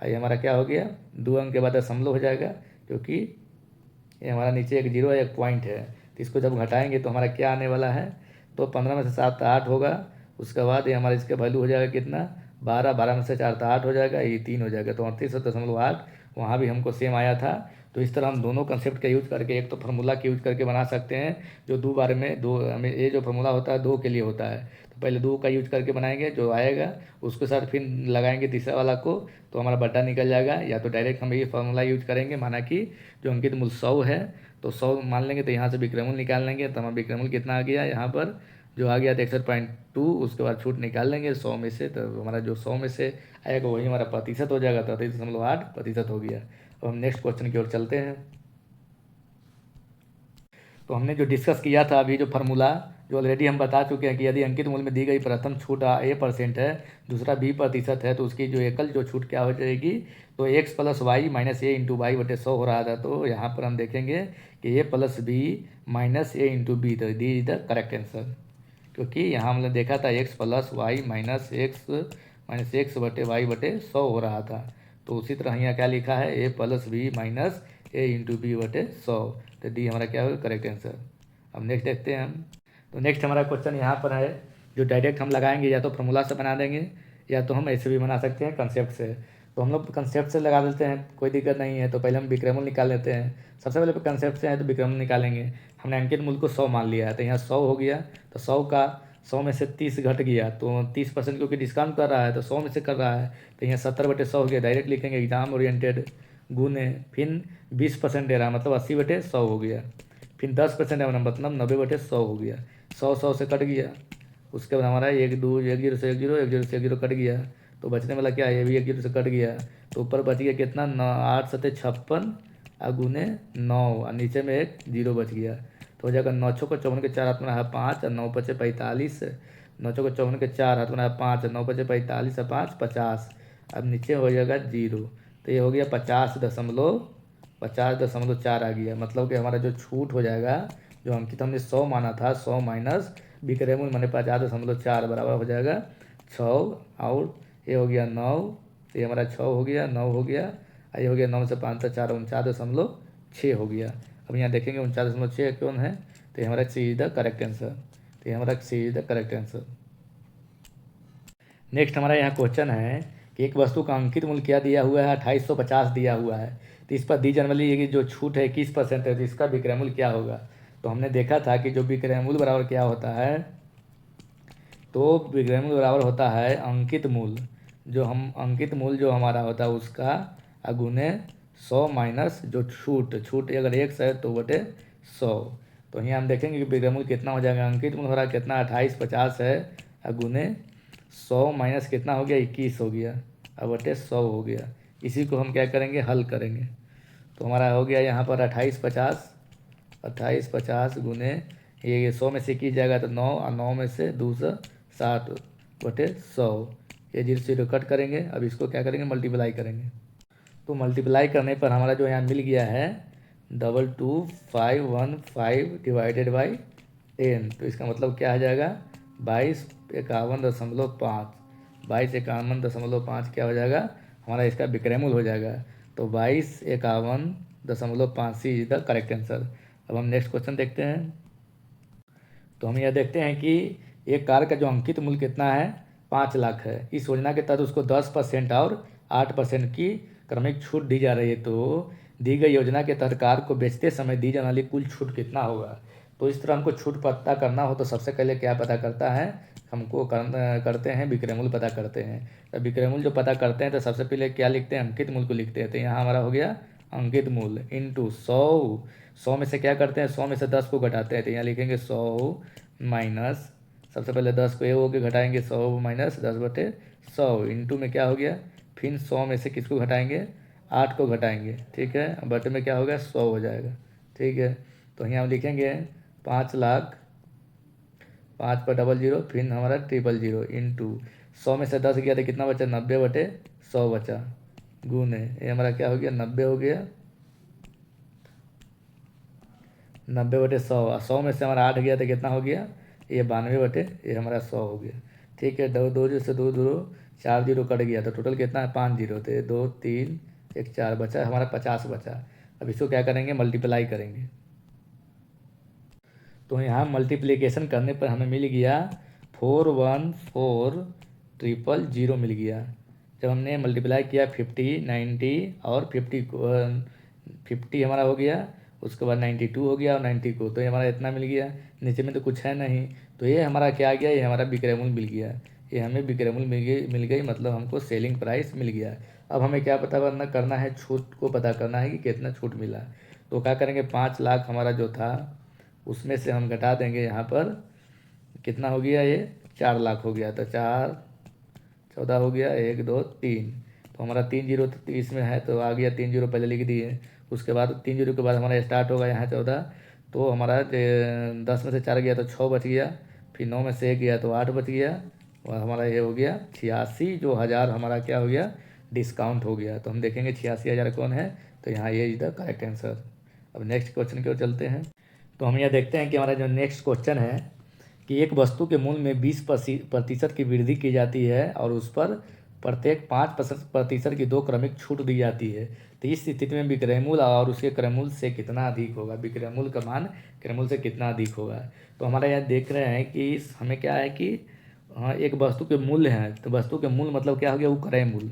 S1: ये हमारा क्या हो गया, 2 अंक के बाद दशमलव हो जाएगा, क्योंकि ये हमारा नीचे एक 0 है, एक पॉइंट है। तो इसको जब घटाएंगे तो हमारा क्या आने वाला है, तो 15 में से 7 8 होगा। उसके बाद ये हमारा इसका वैल्यू हो जाएगा कितना 12, 12 में से 4 तो 8 हो जाएगा, ये 3 हो जाएगा, तो 38.8। वहाँ भी हमको सेम आया था। तो इस तरह हम दोनों कंसेप्ट का यूज करके, एक तो फार्मूला के यूज करके बना सकते हैं, जो दो बारे में दो हमें ये जो फार्मूला होता है 2 के लिए होता है। तो पहले 2 का यूज करके बनाएंगे, जो आएगा उसके साथ फिर लगाएंगे तीसरा वाला को, तो हमारा बट्टा निकल जाएगा। या तो डायरेक्ट हम ये फार्मूला यूज करेंगे, माना कि जो अंकित मूल 100 है तो 100 मान लेंगे, तो यहाँ से विक्रमूल निकाल लेंगे। तो हमारा विक्रमूल कितना आ गया यहाँ पर, जो आ गया था 61.2। उसके बाद छूट निकाल लेंगे 100 में से, तो हमारा जो 100 में से आएगा वही हमारा प्रतिशत हो जाएगा, 33.8% हो गया। अब हम नेक्स्ट क्वेश्चन की ओर चलते हैं। तो हमने जो डिस्कस किया था अभी, जो फार्मूला जो ऑलरेडी हम बता चुके हैं कि यदि अंकित मूल्य में दी गई प्रथम छूट A% है, दूसरा B% है, तो उसकी जो एकल जो छूट क्या हो जाएगी, तो x plus Y minus A into Y बटे 100 हो रहा था। तो यहाँ पर हम देखेंगे कि A plus B minus A into B, तो D is the correct answer. क्योंकि यहाँ हमने देखा था x plus Y minus X बटे वाई बटे 100 हो रहा था। तो उसी तरह यहाँ क्या लिखा है, a plus B minus A into B बटे 100। तो डी हमारा क्या होगा करेक्ट आंसर। अब नेक्स्ट देखते हैं हम। तो नेक्स्ट हमारा क्वेश्चन यहाँ पर है, जो डायरेक्ट हम लगाएंगे, या तो फार्मूला से बना देंगे या तो हम ऐसे भी बना सकते हैं कंसेप्ट से। तो हम लोग कंसेप्ट से लगा देते हैं, कोई दिक्कत नहीं है। तो पहले हम विक्रमूल निकाल लेते हैं। सबसे पहले कंसेप्ट से है तो विक्रमूल निकालेंगे। हमने अंकित मूल्य को 100 मान लिया है, तो यहाँ 100 हो गया। तो 100 में से 30 घट गया, तो 30% क्योंकि डिस्काउंट कर रहा है तो 100 में से कर रहा है, तो यहाँ 70/100 हो गया। डायरेक्ट लिखेंगे एग्जाम ओरिएंटेड, गुने फिर 20% दे रहा है, मतलब 80/100 हो गया। फिर 10% है मतलब 90/100 हो गया। 100 से कट गया। उसके बाद हमारा 1 2 1 0 से 1 0 1 0 से 1 0 कट गया, तो बचने वाला क्या है, ये भी 1 0 से कट गया। तो ऊपर बच गया कितना 8 7 56 और गुने 9 और नीचे में एक 0 बच गया। तो हो जाएगा 9 छः को 54 के 4 हाथ में है 5 और 9 5 45। 9 छः को 54 के 4 हाथ में है 5 और 9 5 45 और 5 50। अब नीचे हो जाएगा 0, तो ये हो गया 50.4 आ गया। मतलब कि हमारा जो छूट हो जाएगा, जो अंकित हमने 100 माना था, 100 माइनस विक्रमूल माने 50.4 बराबर हो जाएगा 6। और ये हो गया 9, ये हमारा 6 हो गया, 9 हो गया, ये हो गया 9 से 5 से 4 49.6 हो गया। अब यहाँ देखेंगे 49.6 कौन है, तो ये हमारा C is the correct answer. तो ये हमारा C is the correct answer. Next हमारा यहाँ क्वेश्चन है कि एक वस्तु का अंकित मूल्य क्या दिया हुआ है, 2850 दिया हुआ है। तो इस पर दी जाने वाली ये जो छूट है 21% है, तो इसका विक्रय मूल्य क्या होगा। तो हमने देखा था कि जो विक्रय मूल्य बराबर क्या होता है, तो विक्रय मूल्य बराबर होता है अंकित मूल्य, जो हम अंकित मूल्य जो हमारा होता है उसका गुने 100 माइनस जो छूट अगर x है तो बटे 100। तो यहाँ हम देखेंगे कि विक्रय मूल्य कितना हो जाएगा, अंकित मूल्य हो रहा कितना 2850 है गुने 100 माइनस कितना हो गया 21 हो गया और बटे 100 हो गया। इसी को हम क्या करेंगे, हल करेंगे। तो हमारा हो गया यहाँ पर 2850 गुने ये 100 में से 21 जाएगा तो 9 और 9 में से 260 बटे 100। ये 0 से 0 कट करेंगे। अब इसको क्या करेंगे, मल्टीप्लाई करेंगे। तो मल्टीप्लाई करने पर हमारा जो यहाँ मिल गया है 22515 डिवाइडेड बाई 10। तो इसका मतलब क्या आ जाएगा 2251.5। 2251.5 क्या हो जाएगा हमारा, इसका विक्रय मूल्य हो जाएगा। तो 2251.5 सी इज द करेक्ट आंसर। अब हम नेक्स्ट क्वेश्चन देखते हैं। तो हम यह देखते हैं कि एक कार का जो अंकित मूल्य कितना है 5 लाख है। इस योजना के तहत उसको 10% और 8% की क्रमिक छूट दी जा रही है। तो दी गई योजना के तहत कार को बेचते समय दी जाने वाली कुल छूट कितना होगा। तो इस तरह हमको छूट पता करना हो तो सबसे पहले क्या पता करता है, हमको करते हैं विक्रय मूल्य पता करते हैं। तो विक्रय मूल्य जो पता करते हैं तो सबसे पहले क्या लिखते हैं, अंकित मूल्य को लिखते हैं। तो यहाँ हमारा हो गया अंकित मूल्य इंटू 100 में से क्या करते हैं, 100 में से 10 को घटाते हैं। तो यहाँ लिखेंगे 100 माइनस, सबसे पहले 10 को ए हो के घटाएंगे, 100 माइनस 10/100 इंटू में क्या हो गया, फिर 100 में से किसको घटाएंगे, 8 को घटाएंगे। ठीक है, बटे में क्या होगा, 100 हो जाएगा। ठीक है, तो यहाँ हम लिखेंगे 5 लाख, 5/00 फिर हमारा 000 इंटू 100 में से 10 गया तो कितना बचा, 90/100 बचा, गुने ये हमारा क्या हो गया, 90 हो गया, 90/100। 100 में से हमारा 8 गया तो कितना हो गया, ये 92 ये हमारा 100 हो गया। ठीक है, दो दो से 2 0 4 0 कट गया तो टोटल कितना है, 5 0 थे, 2 3 1 4 बचा हमारा 50 बचा। अब इसको क्या करेंगे, मल्टीप्लाई करेंगे। तो यहाँ मल्टीप्लिकेशन करने पर हमें मिल गया 414000 मिल गया। जब हमने मल्टीप्लाई किया 50 90 और 50 हमारा हो गया, उसके बाद 92 हो गया और 90 को, तो ये हमारा इतना मिल गया। नीचे में तो कुछ है नहीं, तो ये हमारा क्या आ गया, ये हमारा विक्रय मूल्य मिल गया। ये हमें विक्रय मूल्य मिल गई मतलब हमको सेलिंग प्राइस मिल गया। अब हमें क्या पता करना है, छूट को पता करना है कि कितना छूट मिला। तो क्या करेंगे, 5 लाख हमारा जो था उसमें से हम घटा देंगे, यहाँ पर कितना हो गया, ये 4 लाख हो गया। तो 4 14 हो गया, 1 2 3, तो हमारा 3 0 इसमें है तो आ गया, 3 0 पहले लिख दिए। उसके बाद 3 0 के बाद हमारा स्टार्ट होगा यहाँ 14, तो हमारा 10 में से 4 गया तो 6 बच गया, फिर 9 में से 1 गया तो 8 बच गया, और हमारा ये हो गया 86 जो हज़ार हमारा क्या हो गया, डिस्काउंट हो गया। तो हम देखेंगे 86,000 कौन है, तो यहाँ ये इज द करेक्ट आंसर। अब नेक्स्ट क्वेश्चन की ओर चलते हैं। तो हम यह देखते हैं कि हमारा जो नेक्स्ट क्वेश्चन है कि एक वस्तु के मूल्य में 20% की वृद्धि की जाती है और उस पर प्रत्येक 5% की 2 क्रमिक छूट दी जाती है। तो इस स्थिति में विक्रय मूल्य और उसके क्रय मूल्य से कितना अधिक होगा, विक्रय मूल्य का मान क्रय मूल्य से कितना अधिक होगा। तो हमारा यहाँ देख रहे हैं कि हमें क्या है कि हाँ, एक वस्तु के मूल्य हैं, तो वस्तु के मूल्य मतलब क्या हो गया, वो क्रय मूल्य।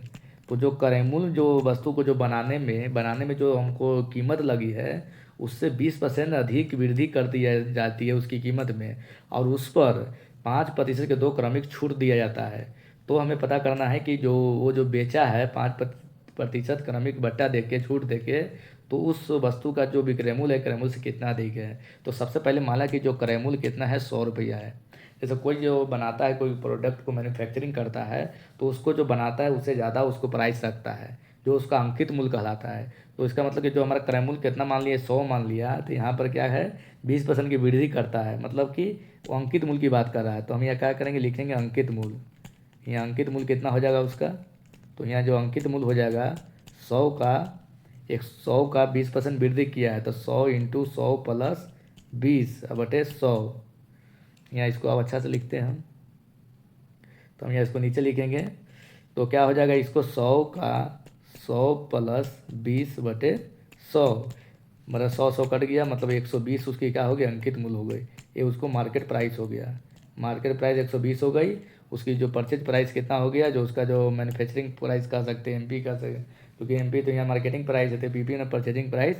S1: तो जो क्रय मूल्य जो वस्तु को जो बनाने में जो हमको कीमत लगी है उससे 20% अधिक वृद्धि कर दी जाती है उसकी कीमत में, और उस पर 5% के 2 क्रमिक छूट दिया जाता है। तो हमें पता करना है कि जो वो जो बेचा है 5% क्रमिक बट्टा देके छूट देके, तो उस वस्तु का जो विक्रय मूल्य है क्रय मूल्य से कितना अधिक है। तो सबसे पहले माना कि जो क्रय मूल्य कितना है, 100 रुपया है। जैसे कोई जो बनाता है, कोई प्रोडक्ट को मैन्युफैक्चरिंग करता है, तो उसको जो बनाता है उससे ज़्यादा उसको प्राइस रखता है, जो उसका अंकित मूल्य कहलाता है। तो इसका मतलब कि जो हमारा क्रय मूल्य कितना मान लिया, 100 मान लिया, तो यहाँ पर क्या है, 20% की वृद्धि करता है, मतलब कि वो अंकित मूल्य की बात कर रहा है। तो हम यहाँ क्या करेंगे, लिखेंगे अंकित मूल्य। यहाँ अंकित मूल्य कितना हो जाएगा उसका, तो यहाँ जो अंकित मूल्य हो जाएगा 100 का, 20% वृद्धि किया है तो 100 इंटू 100 प्लस 20/100। यहाँ इसको अब अच्छा से लिखते हैं हम, तो हम यहाँ इसको नीचे लिखेंगे तो क्या हो जाएगा, इसको 100 का 100 प्लस 20/100, मतलब 100 कट गया, मतलब 120 उसकी क्या हो गई, अंकित मूल्य हो गई। ये उसको मार्केट प्राइस हो गया, मार्केट प्राइस 120 हो गई। उसकी जो परचेज प्राइस कितना हो गया, जो उसका जो मैन्युफैक्चरिंग प्राइस कह सकते हैं, एमपी कह सकते, क्योंकि एमपी तो यहाँ मार्केटिंग प्राइस है, तो पीपी में परचेजिंग प्राइस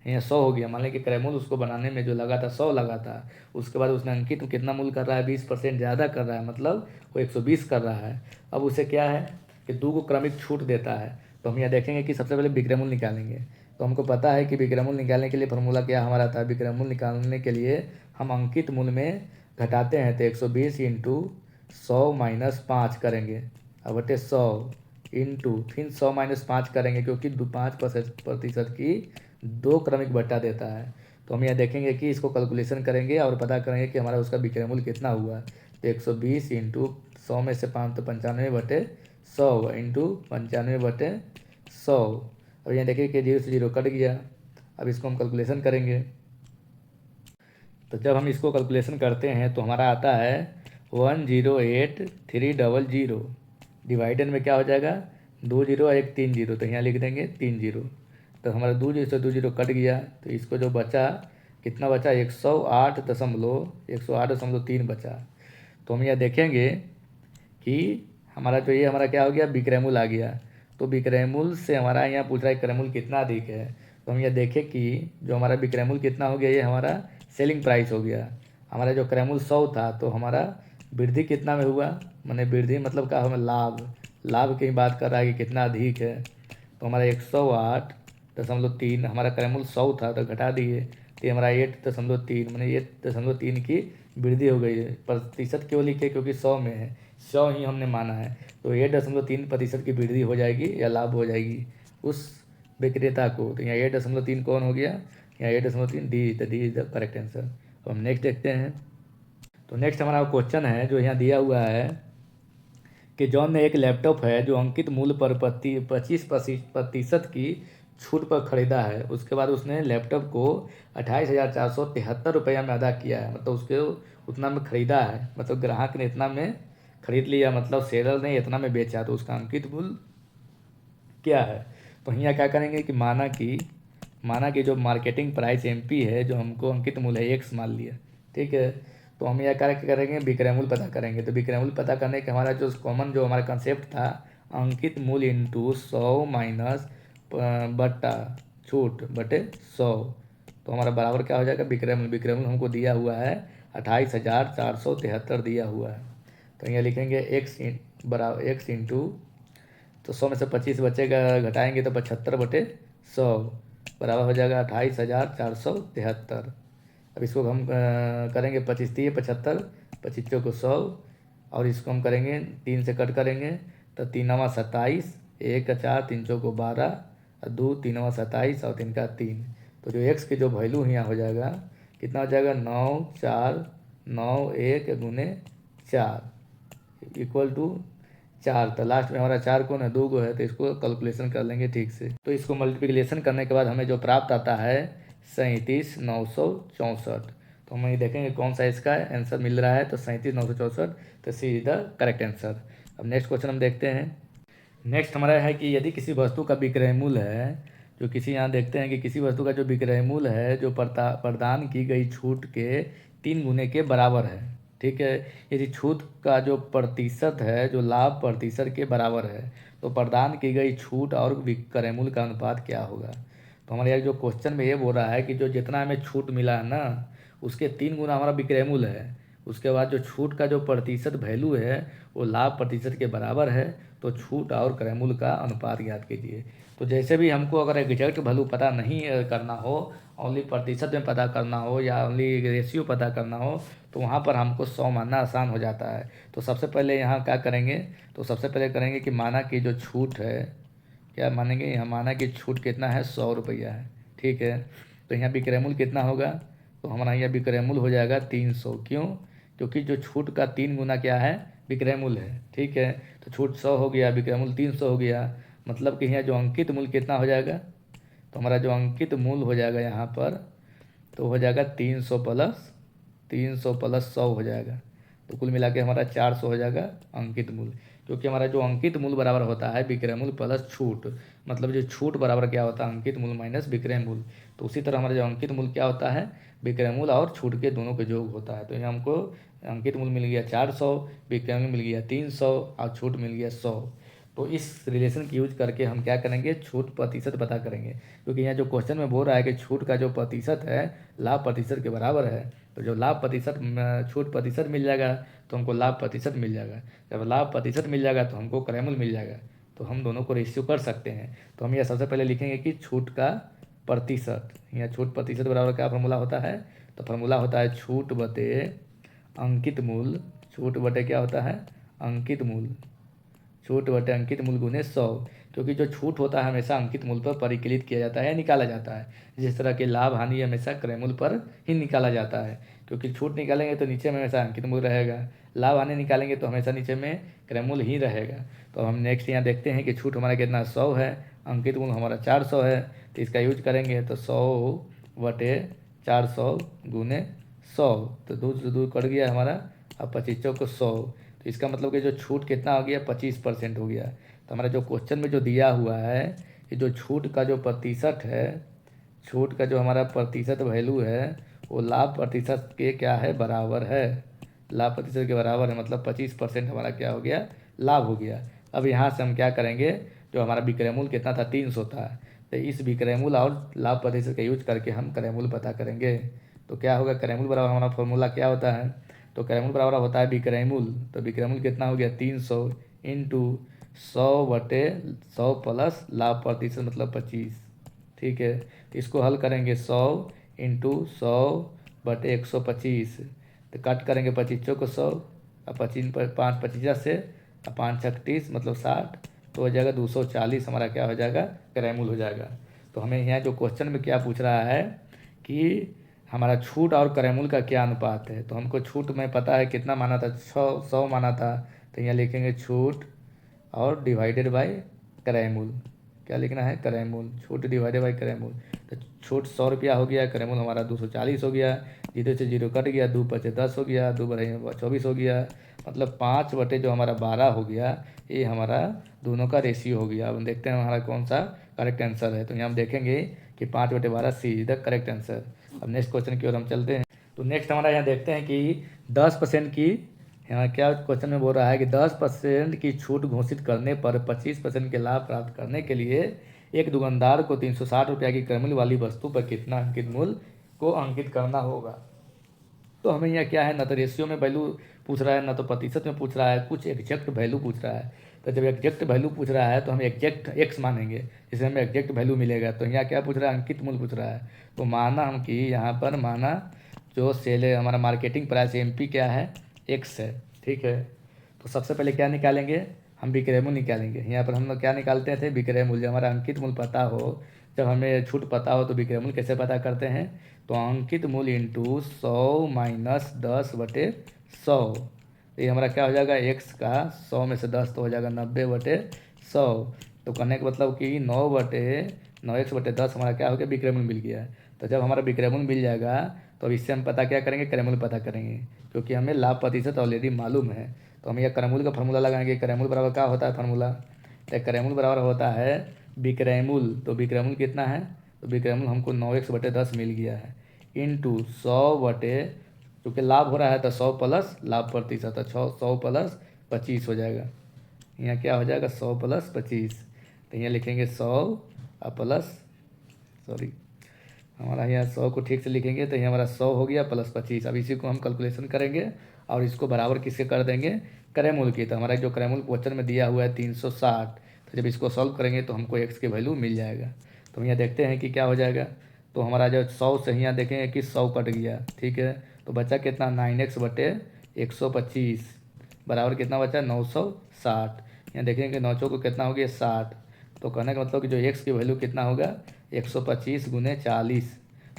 S1: यहाँ 100 हो गया। मान लें कि क्रय मूल्य उसको बनाने में जो लगा था 100 लगा था, उसके बाद उसने अंकित कितना मूल्य कर रहा है, 20% ज़्यादा कर रहा है, मतलब वो 120 कर रहा है। अब उसे क्या है कि 2 को क्रमिक छूट देता है। तो हम यहाँ देखेंगे कि सबसे पहले विक्रय मूल्य निकालेंगे। तो हमको पता है कि विक्रय मूल्य निकालने के लिए फॉर्मूला क्या हमारा था, विक्रय मूल्य निकालने के लिए हम अंकित मूल्य में घटाते हैं, तो 120 इंटू 100 माइनस 5 करेंगे, अब बटे 100 इंटू फिर 100 माइनस 5 करेंगे, क्योंकि 5% की 2 क्रमिक बट्टा देता है। तो हम यहाँ देखेंगे कि इसको कैलकुलेशन करेंगे और पता करेंगे कि हमारा उसका विक्रय मूल्य कितना हुआ। तो 120 इंटू 100 में से 5 तो 95/100 इंटू 95/100। अब यहाँ देखिए कि 0 से 0 कट गया। अब इसको हम कैलकुलेशन करेंगे, तो जब हम इसको कैलकुलेशन करते हैं तो हमारा आता है 108,300 डिवाइडेड में क्या हो जाएगा, 2 0 और 1 3 0, तो यहाँ लिख देंगे 3 0। तो हमारा 2 0 से 2 0 कट गया, तो इसको जो बचा कितना बचा, 108.3 बचा। तो हम यह देखेंगे कि हमारा जो ये हमारा क्या हो गया, विक्रय मूल्य आ गया। तो विक्रय मूल्य से हमारा यहाँ पूछ रहा है विक्रय मूल्य कितना अधिक है। तो हम यह देखें कि जो हमारा विक्रय मूल्य कितना हो गया, ये हमारा सेलिंग प्राइस हो गया। हमारा जो क्रय मूल्य 100 था तो हमारा वृद्धि कितना में हुआ, मैंने वृद्धि मतलब क्या हमें लाभ की बात कर रहा है कि कितना अधिक है। तो हमारा 108.3 हमारा क्रय मूल्य 100 था तो घटा दिए तो हमारा 8.3 मैंने 8.3 की वृद्धि हो गई है। प्रतिशत क्यों लिखे, क्योंकि 100 में है, 100 ही हमने माना है। तो 8.3% की वृद्धि हो जाएगी या लाभ हो जाएगी उस विक्रेता को। तो यहाँ 8.3 कौन हो गया, यहाँ 8.3 डी, तो D is the correct answer. तो हम नेक्स्ट देखते हैं। तो नेक्स्ट हमारा क्वेश्चन है जो यहाँ दिया हुआ है कि जॉन ने एक लैपटॉप है जो अंकित मूल्य पर 25% की छूट पर खरीदा है। उसके बाद उसने लैपटॉप को 28,473 रुपया में अदा किया है, मतलब उसके उतना में खरीदा है, मतलब ग्राहक ने इतना में खरीद लिया, मतलब सेलर ने इतना में बेचा, तो उसका अंकित मूल्य क्या है। तो यहाँ क्या करेंगे कि माना कि जो मार्केटिंग प्राइस MP है, जो हमको अंकित मूल्य है X मान लिया, ठीक है। तो हम यह क्या करेंगे, विक्रय मूल्य पता करेंगे। तो विक्रय मूल्य पता करने के हमारा जो कॉमन जो हमारा कंसेप्ट था, अंकित मूल्य इंटू 100 माइनस बट्टा छूट बटे 100, तो हमारा बराबर क्या हो जाएगा, विक्रय मूल्य। विक्रय मूल्य हमको दिया हुआ है 28,473 दिया हुआ है। तो यहाँ लिखेंगे x इंटू, तो 100 में से 25 बचेगा, घटाएंगे तो 75/100 बराबर हो जाएगा 28,473। अब इसको हम करेंगे 25 3 75, 25 को 100, और इसको हम करेंगे 3 से कट करेंगे तो 3 9 27, 1 का 4, 3 को 12, 2 3 9 27 और 3 का 3। तो जो x की जो वैल्यू यहाँ हो जाएगा कितना हो जाएगा, 9,491 गुने 4 इक्वल टू 4। तो लास्ट में हमारा 4 कौन है, 2 को है, तो इसको कैलकुलेशन कर लेंगे ठीक से। तो इसको मल्टीप्लिकेशन करने के बाद हमें जो प्राप्त आता है 37,964। तो हम ये देखेंगे कौन सा इसका आंसर मिल रहा है, तो 37,964, तो सी इज द करेक्ट आंसर। अब नेक्स्ट क्वेश्चन हम देखते हैं। नेक्स्ट हमारा है कि यदि किसी वस्तु का विक्रय मूल्य है, जो किसी यहाँ देखते हैं कि किसी वस्तु का जो विक्रय मूल्य है जो प्रदान की गई छूट के 3 गुने के बराबर है, ठीक है। यदि छूट का जो प्रतिशत है जो लाभ प्रतिशत के बराबर है, तो प्रदान की गई छूट और विक्रय मूल्य का अनुपात क्या होगा। तो हमारे यहाँ जो क्वेश्चन में ये बोल रहा है कि जो जितना हमें छूट मिला है ना, उसके 3 गुना हमारा विक्रय मूल्य है। उसके बाद जो छूट का जो प्रतिशत वैल्यू है वो लाभ प्रतिशत के बराबर है, तो छूट और क्रय मूल्य का अनुपात ज्ञात कीजिए। तो जैसे भी हमको अगर एग्जैक्ट वैल्यू पता नहीं करना हो, ओनली प्रतिशत में पता करना हो या ओनली रेशियो पता करना हो, तो वहाँ पर हमको 100 मानना आसान हो जाता है। तो सबसे पहले यहाँ क्या करेंगे, तो सबसे पहले करेंगे कि माना कि जो छूट है, क्या मानेंगे, यहाँ माना कि छूट कितना है, 100 रुपया है, ठीक है। तो यहाँ विक्रय मूल्य कितना होगा, तो हमारा यहाँ विक्रय मूल्य हो जाएगा 300। क्यों, क्योंकि जो छूट का 3 गुना क्या है, विक्रय मूल्य है, ठीक है। तो छूट 100 हो गया, विक्रय मूल्य 300 हो गया, मतलब कि यहाँ जो अंकित मूल्य कितना हो जाएगा, तो हमारा जो अंकित मूल्य हो जाएगा यहाँ पर, तो हो जाएगा 300 प्लस 100 हो जाएगा, तो कुल मिला के हमारा 400 हो जाएगा अंकित मूल्य। क्योंकि हमारा जो अंकित मूल्य बराबर होता है विक्रय मूल्य प्लस छूट, मतलब जो छूट बराबर क्या होता है, अंकित मूल्य माइनस विक्रय मूल्य। तो उसी तरह हमारा जो अंकित मूल्य क्या होता है, विक्रय मूल्य और छूट के दोनों के योग होता है। तो यहाँ हमको अंकित मूल्य मिल गया 400, विक्रय मूल्य मिल गया 300 और छूट मिल गया 100। तो इस रिलेशन की यूज करके हम क्या करेंगे, छूट प्रतिशत पता करेंगे। क्योंकि यहाँ जो क्वेश्चन में बोल रहा है कि छूट का जो प्रतिशत है लाभ प्रतिशत के बराबर है, तो जो लाभ प्रतिशत छूट प्रतिशत मिल जाएगा तो हमको लाभ प्रतिशत मिल जाएगा। जब लाभ प्रतिशत मिल जाएगा तो हमको क्रय मूल्य मिल जाएगा, तो हम दोनों को रेशियो कर सकते हैं। तो हम यह सबसे पहले लिखेंगे कि छूट का प्रतिशत, यहाँ छूट प्रतिशत बराबर क्या फार्मूला होता है, तो फार्मूला होता है छूट बटे अंकित मूल्य, छूट बटे क्या होता है, अंकित मूल्य, छूट बटे अंकित मूल्य गुने 100। क्योंकि जो छूट होता है हमेशा अंकित मूल्य पर परिकलित किया जाता है, निकाला जाता है। जिस तरह के लाभ हानि हमेशा क्रय मूल्य पर ही निकाला जाता है, क्योंकि छूट निकालेंगे तो नीचे में हमेशा अंकित मूल्य रहेगा, लाभ हानि निकालेंगे तो हमेशा नीचे में क्रय मूल्य ही रहेगा। तो हम नेक्स्ट यहाँ देखते हैं कि छूट हमारा कितना 100 है, अंकित मूल्य हमारा 400 है, तो इसका यूज करेंगे तो 100 बटे 400 गुने 100, तो 2 से 2 कट गया हमारा, अब 25 को 100, तो इसका मतलब कि जो छूट कितना हो गया, 25% हो गया। तो हमारा जो क्वेश्चन में जो दिया हुआ है कि जो छूट का जो प्रतिशत है, छूट का जो हमारा प्रतिशत वैल्यू है वो लाभ प्रतिशत के क्या है, बराबर है, लाभ प्रतिशत के बराबर है, मतलब 25% हमारा क्या हो गया, लाभ हो गया। अब यहाँ से हम क्या करेंगे, जो हमारा विक्रय मूल्य कितना था 300 था। तो इस विक्रय मूल्य और लाभ प्रतिशत का यूज करके हम क्रय मूल्य पता करेंगे। तो क्या होगा, क्रय मूल्य बराबर हमारा फॉर्मूला क्या होता है, तो क्रय मूल्य बराबर होता है विक्रय मूल्य। तो विक्रय मूल्य कितना हो गया 300 इंटू 100/100 प्लस लाभ प्रतिशत मतलब 25। ठीक है, तो इसको हल करेंगे 100 इंटू 100/125, तो कट करेंगे 25 को 100 और 25 पर 5 25 से 5 36 मतलब 60, तो हो जाएगा 240 हमारा क्या हो जाएगा क्रय मूल्य हो जाएगा। तो हमें यहाँ जो क्वेश्चन में क्या पूछ रहा है कि हमारा छूट और क्रय मूल्य का क्या अनुपात है। तो हमको छूट में पता है कितना माना था, 100 माना था। तो यहाँ लिखेंगे छूट और डिवाइडेड बाय क्रय मूल्य। क्या लिखना है, क्रय मूल्य, छूट डिवाइडेड बाय क्रय मूल्य। तो छूट 100 रुपया हो गया, क्रय मूल्य हमारा 240 हो गया, 0 से 0 कट गया, 2 5 10 हो गया, 2 बढ़ाई 24 हो गया, मतलब 5 बटे जो हमारा 12 हो गया। ये हमारा दोनों का रेशियो हो गया। अब हम देखते हैं हमारा कौन सा करेक्ट आंसर है। तो यहाँ हम देखेंगे कि 5/12 सी इज द करेक्ट आंसर। अब नेक्स्ट क्वेश्चन की ओर हम चलते हैं। तो नेक्स्ट हमारा यहाँ देखते हैं कि 10% की, यहाँ क्या क्वेश्चन में बोल रहा है कि 10% की छूट घोषित करने पर 25% के लाभ प्राप्त करने के लिए एक दुकानदार को 360 रुपया की क्रय मूल्य वाली वस्तु पर कितना अंकित मूल्य को अंकित करना होगा। तो हमें यहाँ क्या है, ना तो रेशियो में वैल्यू पूछ रहा है, ना तो प्रतिशत में पूछ रहा है, कुछ एग्जैक्ट वैल्यू पूछ रहा है। तो जब एग्जैक्ट वैल्यू पूछ रहा है तो हम एग्जैक्ट एक्स मानेंगे, जिससे हमें एग्जैक्ट वैल्यू मिलेगा। तो यहाँ क्या पूछ रहा है, अंकित मूल्य पूछ रहा है। तो माना हम कि यहाँ पर माना जो सेल है हमारा मार्केटिंग प्राइस एमपी क्या है, एक्स है। ठीक है, तो सबसे पहले क्या निकालेंगे, हम विक्रय मूल्य निकालेंगे। यहाँ पर हम लोग क्या निकालते थे, विक्रय मूल्य। हमारा अंकित मूल्य पता हो, जब हमें छूट पता हो तो विक्रय मूल्य कैसे पता करते हैं, तो अंकित मूल्य इंटू 100 माइनस 10/100। ये हमारा क्या हो जाएगा, एक्स का 100 में से 10 तो हो जाएगा 90/100। तो कहने का मतलब कि 9x/10 हमारा क्या हो गया, विक्रय मूल्य मिल गया। तो जब हमारा विक्रय मूल्य मिल जाएगा तो अब इससे हम पता क्या करेंगे, क्रय मूल्य पता करेंगे, क्योंकि हमें लाभ प्रतिशत ऑलरेडी मालूम है। तो हम यह क्रय मूल्य का फार्मूला लगाएंगे। क्रय मूल्य बराबर क्या होता है फार्मूला, तो क्रय मूल्य बराबर होता है विक्रय मूल्य। तो विक्रय मूल्य कितना है, तो विक्रय मूल्य हमको 9x/10 मिल गया है इंटू 100 बटे, क्योंकि लाभ हो रहा है तो 100 प्लस लाभ प्रतिशत, तो 100 प्लस 25 हो जाएगा। यहाँ क्या हो जाएगा 100 प्लस 25, तो यहाँ लिखेंगे 100 प्लस, सॉरी हमारा यहाँ 100 को ठीक से लिखेंगे तो ये हमारा 100 हो गया प्लस 25। अब इसी को हम कैलकुलेशन करेंगे और इसको बराबर किसके कर देंगे, क्रय मूल्य की। तो हमारा जो क्रय मूल्य क्वेश्चन में दिया हुआ है 360, तो जब इसको सॉल्व करेंगे तो हमको एक्स की वैल्यू मिल जाएगा। तो हम यहाँ देखते हैं कि क्या हो जाएगा। तो हमारा जो 100 से यहाँ देखेंगे कि 100 कट गया। ठीक है, तो बचा कितना 9x/125 बराबर कितना बचा 960। यहाँ देखेंगे कि 9 को कितना हो गया 60। तो कहने का मतलब कि जो एक्स की वैल्यू कितना होगा 125 गुने 40।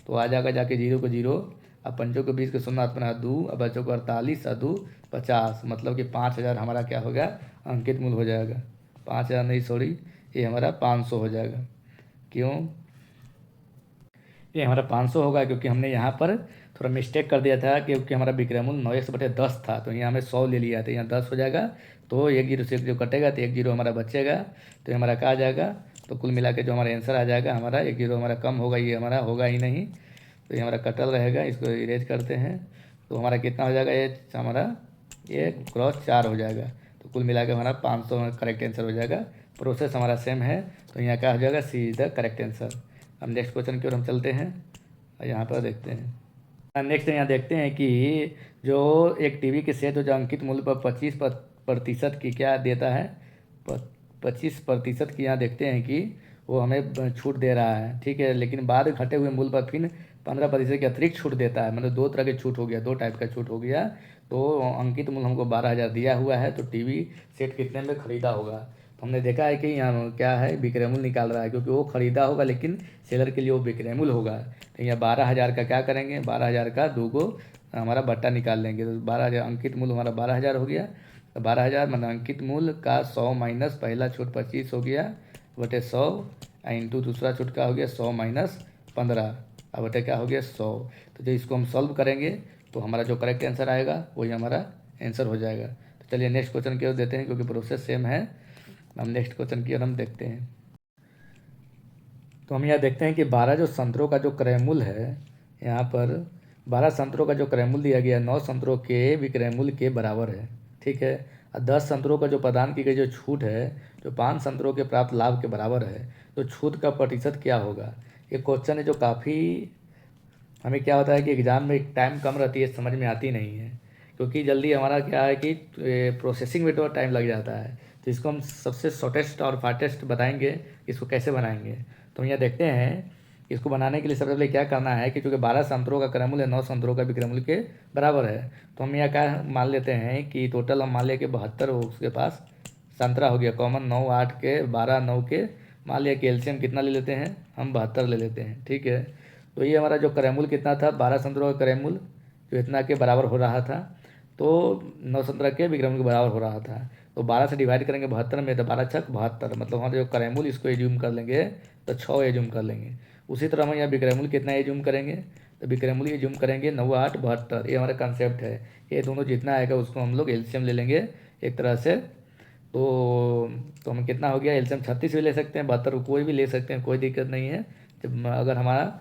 S1: तो आ जाएगा जाके 0 को 0, अब पंचों के बीच के शून्य अपना 2, अब बच्चों को 48 और 2 50, मतलब कि 5000 हमारा क्या हो गया अंकित मूल्य हो जाएगा। 5000 नहीं सॉरी, ये हमारा 500 हो जाएगा। क्यों, ये हमारा 500 होगा क्योंकि हमने यहाँ पर थोड़ा मिस्टेक कर दिया था, क्योंकि हमारा विक्रय मूल्य 9x/10 था। तो यहाँ हमें 100 ले लिया था, यहाँ 10 हो जाएगा। तो 1 0 से 1 0 कटेगा तो 1 0 हमारा बचेगा। तो ये हमारा क्या आ जाएगा, तो कुल मिला के जो हमारा आंसर आ जाएगा हमारा 1 0 हमारा कम होगा, ये हमारा होगा ही नहीं। तो ये हमारा कटल रहेगा, इसको इरेज करते हैं। तो हमारा कितना हो जाएगा, ये हमारा ये क्रॉस 4 हो जाएगा। तो कुल मिला के हमारा 500 करेक्ट आंसर हो जाएगा। प्रोसेस हमारा सेम है। तो यहाँ क्या हो जाएगा, सी इज द करेक्ट आंसर। अब नेक्स्ट क्वेश्चन की ओर हम चलते हैं और यहाँ पर देखते हैं। नेक्स्ट यहाँ देखते हैं कि जो एक टीवी के सेट जो अंकित मूल्य पर 25% की क्या देता है, 25% की यहाँ देखते हैं कि वो हमें छूट दे रहा है। ठीक है, लेकिन बाद घटे हुए मूल्य पर फिर 15% की अतिरिक्त छूट देता है। मतलब 2 तरह की छूट हो गया, 2 टाइप का छूट हो गया। तो अंकित मूल्य हमको 12,000 दिया हुआ है, तो टीवी सेट कितने में खरीदा होगा। तो हमने देखा है कि यहाँ क्या है, विक्रय मूल्य निकाल रहा है, क्योंकि वो खरीदा होगा लेकिन सेलर के लिए वो विक्रय मूल्य होगा। तो यहाँ 12,000 का क्या करेंगे, 12,000 का 2 गो हमारा बट्टा निकाल लेंगे। तो 12,000 अंकित मूल्य हमारा 12,000 हो गया। तो 12,000 मतलब अंकित मूल्य का 100 माइनस पहला छूट 25 हो गया बटे 100 इंटू दूसरा छूट का हो गया 100 माइनस 15 अब बटे क्या हो गया 100। तो जब इसको हम सॉल्व करेंगे तो हमारा जो करेक्ट आंसर आएगा वही हमारा आंसर हो जाएगा। तो चलिए नेक्स्ट क्वेश्चन की ओर देते हैं, क्योंकि प्रोसेस सेम है। हम नेक्स्ट क्वेश्चन की ओर हम देखते हैं। तो हम यहाँ देखते हैं कि 12 जो संतरों का जो क्रय मूल्य है, यहाँ पर 12 संतरों का जो क्रय मूल्य दिया गया 9 संतरों के विक्रय मूल्य के बराबर है। ठीक है, और 10 संतरों का जो प्रदान की गई जो छूट है जो 5 संतरों के प्राप्त लाभ के बराबर है, तो छूट का प्रतिशत क्या होगा। ये क्वेश्चन है जो काफ़ी हमें क्या होता है कि एग्ज़ाम में टाइम कम रहती है, समझ में आती नहीं है, क्योंकि जल्दी हमारा क्या है कि प्रोसेसिंग में तो टाइम लग जाता है। तो इसको हम सबसे शॉर्टेस्ट और फास्टेस्ट बताएंगे इसको कैसे बनाएंगे। तो हम यहाँ देखते हैं, इसको बनाने के लिए सबसे पहले क्या करना है कि चूँकि 12 संतरों का क्रममूल है 9 संतरों का विक्रमूल के बराबर है, तो हम यहाँ क्या मान लेते हैं कि टोटल हम मान लिया कि 72 उसके पास संतरा हो गया कॉमन। 9 8 के 12 9 के मान लिया कि एलसीएम कितना ले लेते हैं हम 72 ले लेते हैं। ठीक है, तो ये हमारा जो क्रैमुल कितना था 12 संतरों का क्रैमुल जो इतना के बराबर हो रहा था, तो 9 संतरा के विक्रमूल के बराबर हो रहा था। तो 12 से डिवाइड करेंगे 72 में, तो 12 छक 72, मतलब हमारे जो क्रैमुल इसको एज्यूम कर लेंगे तो 6 एज्यूम कर लेंगे। उसी तरह हम यहाँ विक्रमूल कितना एज्यूम करेंगे, तो विक्रमूल एज्यूम करेंगे 9 8 72। ये हमारा कंसेप्ट है। ये दोनों जितना आएगा उसको हम लोग एलसीएम ले लेंगे एक तरह से। तो हम कितना हो गया एलसीएम 36 भी ले सकते हैं, 72 कोई भी ले सकते हैं, कोई दिक्कत नहीं है। जब अगर हमारा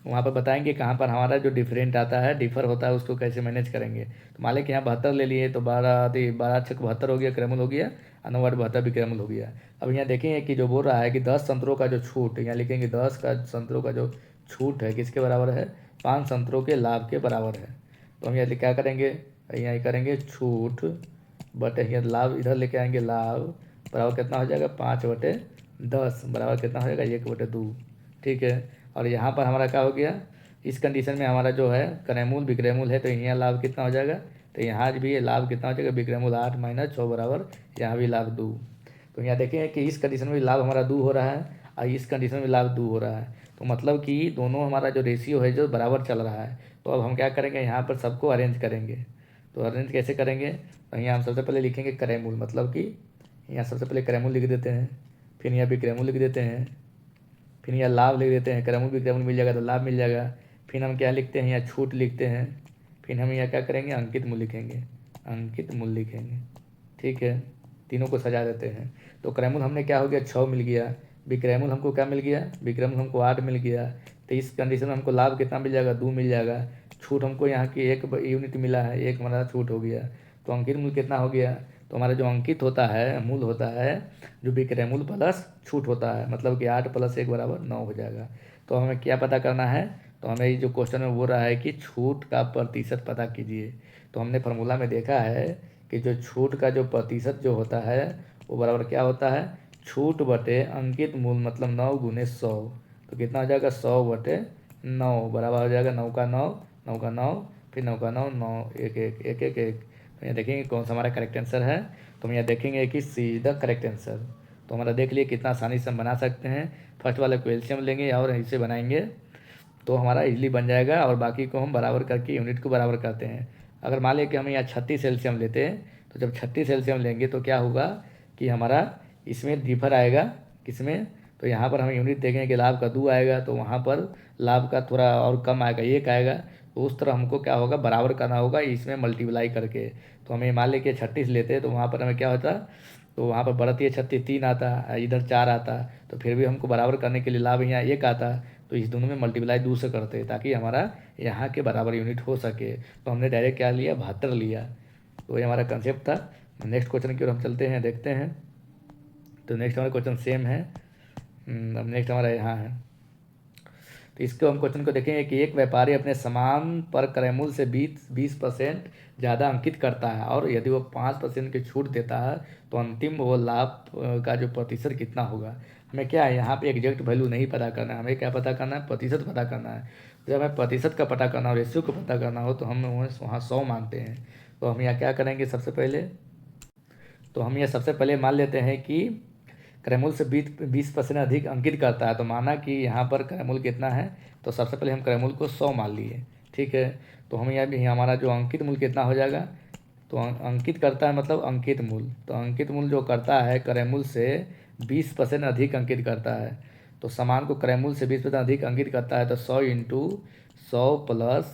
S1: वहाँ पर बताएंगे कहाँ पर हमारा जो डिफरेंट आता है डिफर होता है उसको कैसे मैनेज करेंगे। तो मान लें कि यहाँ 72 ले लिए, तो 12 छक 72 हो गया क्रैमुल हो गया, और 9 8 72 भी क्रैमुल हो गया। अब यहाँ देखेंगे कि जो बोल रहा है कि 10 संतरों का जो छूट, यहाँ लिखेंगे 10 का संतरों का जो छूट है किसके बराबर है, 5 संतरों के लाभ के बराबर है। तो हम यहाँ क्या करेंगे, यहाँ करेंगे छूट बटे यहाँ लाभ, इधर लेके आएंगे लाभ बराबर कितना हो जाएगा 5/10 बराबर कितना हो जाएगा 1/2। ठीक है, और यहाँ पर हमारा क्या हो गया, इस कंडीशन में हमारा जो है क्रैमुल विक्रमूल है, तो यहाँ लाभ कितना हो जाएगा, तो यहाँ भी लाभ कितना हो जाएगा विक्रमूल 8 - 6 बराबर यहाँ भी लाभ 2। तो यहाँ देखें कि इस कंडीशन में लाभ हमारा 2 हो रहा है और इस कंडीशन में लाभ 2 हो रहा है, तो मतलब कि दोनों हमारा जो रेशियो है जो बराबर चल रहा है। तो अब हम क्या करेंगे, यहाँ पर सबको अरेंज करेंगे। तो अरेंज कैसे करेंगे, तो यहाँ हम सबसे पहले लिखेंगे क्रैमुल, मतलब कि यहाँ सबसे पहले क्रैमुल लिख देते हैं, फिर यहाँ विक्रमूल लिख देते हैं, फिर यहाँ लाभ लिख देते हैं, क्रैमुल विक्रमूल मिल जाएगा तो लाभ मिल जाएगा। फिर हम क्या लिखते हैं, यहाँ छूट लिखते हैं। फिर हम यहाँ क्या करेंगे, अंकित मूल्य लिखेंगे, अंकित मूल्य लिखेंगे। ठीक है, तीनों को सजा देते हैं। तो क्रैमुल हमने क्या हो गया 6 मिल गया, विक्रमूल हमको क्या मिल गया, विक्रमूल हमको 8 मिल गया। तो इस कंडीशन में हमको लाभ कितना मिल जाएगा 2 मिल जाएगा। छूट हमको यहाँ की 1 यूनिट मिला है, 1 हमारा छूट हो गया। तो अंकित मूल्य कितना हो गया, तो हमारा जो अंकित होता है मूल होता है जो विक्रमूल प्लस छूट होता है, मतलब कि 8 + 1 बराबर 9 हो जाएगा। तो हमें क्या पता करना है, तो हमें ये जो क्वेश्चन में बोल रहा है कि छूट का प्रतिशत पता कीजिए। तो हमने फार्मूला में देखा है कि जो छूट का जो प्रतिशत जो होता है वो बराबर क्या होता है, छूट बटे अंकित मूल मतलब 9 × 100। तो कितना हो जाएगा 100/9 बराबर हो जाएगा 9 का 9 9 का 9 फिर 9 का 9 9 1 1 1 1 1। तो यहाँ देखेंगे कौन सा हमारा करेक्ट आंसर है, तो हम यहाँ देखेंगे कि सीधा करेक्ट आंसर। तो हमारा देख लिए कितना आसानी से हम बना सकते हैं। फर्स्ट वाले को एलसीएम लेंगे और इसे बनाएंगे तो हमारा इजली बन जाएगा, और बाकी को हम बराबर करके यूनिट को बराबर करते हैं। अगर मान लें कि हम यहाँ 36 एलसीएम लेते हैं, तो जब 36 एलसीएम लेंगे तो क्या होगा कि हमारा इसमें डिफर आएगा किसमें, तो यहाँ पर हम यूनिट देखेंगे कि लाभ का 2 आएगा, तो वहाँ पर लाभ का थोड़ा और कम आएगा 1 आएगा। तो उस तरह हमको क्या होगा बराबर करना होगा इसमें मल्टीप्लाई करके। तो हमें मान लें कि 36 लेते हैं तो वहाँ पर हमें क्या होता, तो वहाँ पर बढ़ती है 36 3 आता, इधर 4 आता, तो फिर भी हमको बराबर करने के लिए लाभ यहाँ 1 आता। तो इस दोनों में मल्टीप्लाई 2 से करते हैं ताकि हमारा यहाँ के बराबर यूनिट हो सके। तो हमने डायरेक्ट क्या लिया 72 लिया। तो ये हमारा कंसेप्ट था। नेक्स्ट क्वेश्चन की ओर हम चलते हैं, देखते हैं। तो नेक्स्ट हमारा क्वेश्चन सेम है। अब नेक्स्ट हमारा यहाँ है, तो इसको हम क्वेश्चन को देखेंगे कि एक व्यापारी अपने सामान पर क्रयमूल्य से 20% ज़्यादा अंकित करता है और यदि वो 5% की छूट देता है तो अंतिम वो लाभ का जो प्रतिशत कितना होगा। हमें क्या है यहाँ पे एग्जैक्ट वैल्यू नहीं पता करना है, हमें क्या पता करना है प्रतिशत पता करना है। जब हमें प्रतिशत का पता करना हो, रेशियो को पता करना हो, तो हम वहाँ 100 मानते हैं। तो हम यहाँ क्या करेंगे सबसे पहले, तो हम ये सबसे पहले मान लेते हैं कि क्रैमुल से 20% अधिक अंकित करता है। तो माना कि यहाँ पर क्रैमुल कितना है, तो सबसे पहले हम क्रैमुल को 100 मान लिए। ठीक है, तो हम यहाँ भी हमारा जो अंकित मूल्य कितना हो जाएगा, तो अंकित करता है मतलब अंकित मूल्य, तो अंकित मूल्य जो करता है क्रैमुल से 20% अधिक अंकित करता है। तो सामान को क्रैमुल से 20% अधिक अंकित करता है, तो 100 × 100 +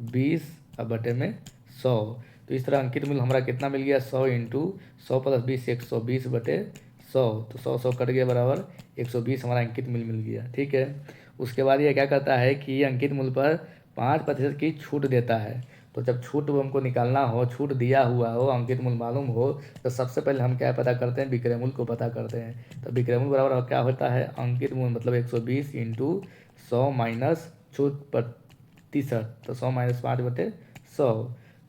S1: 20 बटे में 100। तो इस तरह अंकित मूल्य हमारा कितना मिल गया 100 × 100 + 20 120/100। तो 100 कट गया बराबर 120 हमारा अंकित मूल्य मिल गया। ठीक है, उसके बाद ये क्या करता है कि अंकित मूल्य पर 5% की छूट देता है। तो जब छूट हमको निकालना हो, छूट दिया हुआ हो, अंकित मूल्य मालूम हो, तो सबसे पहले हम क्या पता करते हैं, विक्रय मूल्य को पता करते हैं। तो विक्रय मूल्य बराबर क्या होता है, अंकित मूल्य मतलब 120 इंटू 100 माइनस छूट प्रतिशत, तो 100 माइनस 5/100।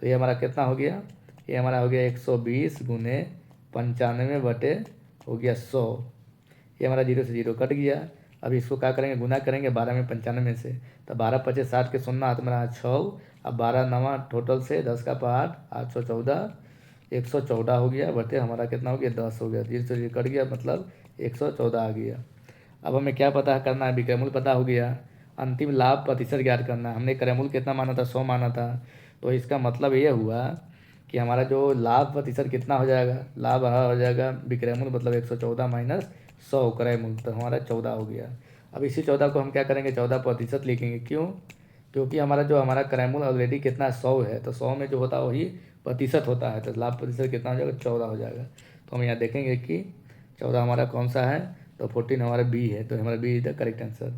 S1: तो ये हमारा कितना हो गया, ये हमारा हो गया 120 गुने 95 बटे हो गया 100। ये हमारा 0 से 0 कट गया। अब इसको क्या करेंगे, गुना करेंगे 12 में 95 से, तो 12 पचे 60 के 0 हाथ में रहा 6। अब 12 नवा टोटल से 10 का 8 814 114 हो गया बटे हमारा कितना हो गया 10 हो गया। 0 से 0 कट गया मतलब 114 आ गया। अब हमें क्या पता करना है, विक्रय मूल्य पता हो गया, अंतिम लाभ प्रतिशत ज्ञात करना है। हमने क्रय मूल्य कितना माना था, 100 माना था, तो इसका मतलब ये हुआ कि हमारा जो लाभ प्रतिशत कितना हो जाएगा, लाभ हो जाएगा विक्रय मूल्य मतलब 114 माइनस 100 क्रय मूल्य, तो हमारा 14 हो गया। अब इसी 14 को हम क्या करेंगे, 14% लिखेंगे। क्यों, क्योंकि हमारा क्रय मूल्य ऑलरेडी कितना 100 है, तो 100 में जो होता है वही प्रतिशत होता है, तो लाभ प्रतिशत कितना हो जाएगा, 14 हो जाएगा। तो हम यहाँ देखेंगे कि 14 हमारा कौन सा है, तो 14 हमारा बी है, तो हमारा B is the correct answer.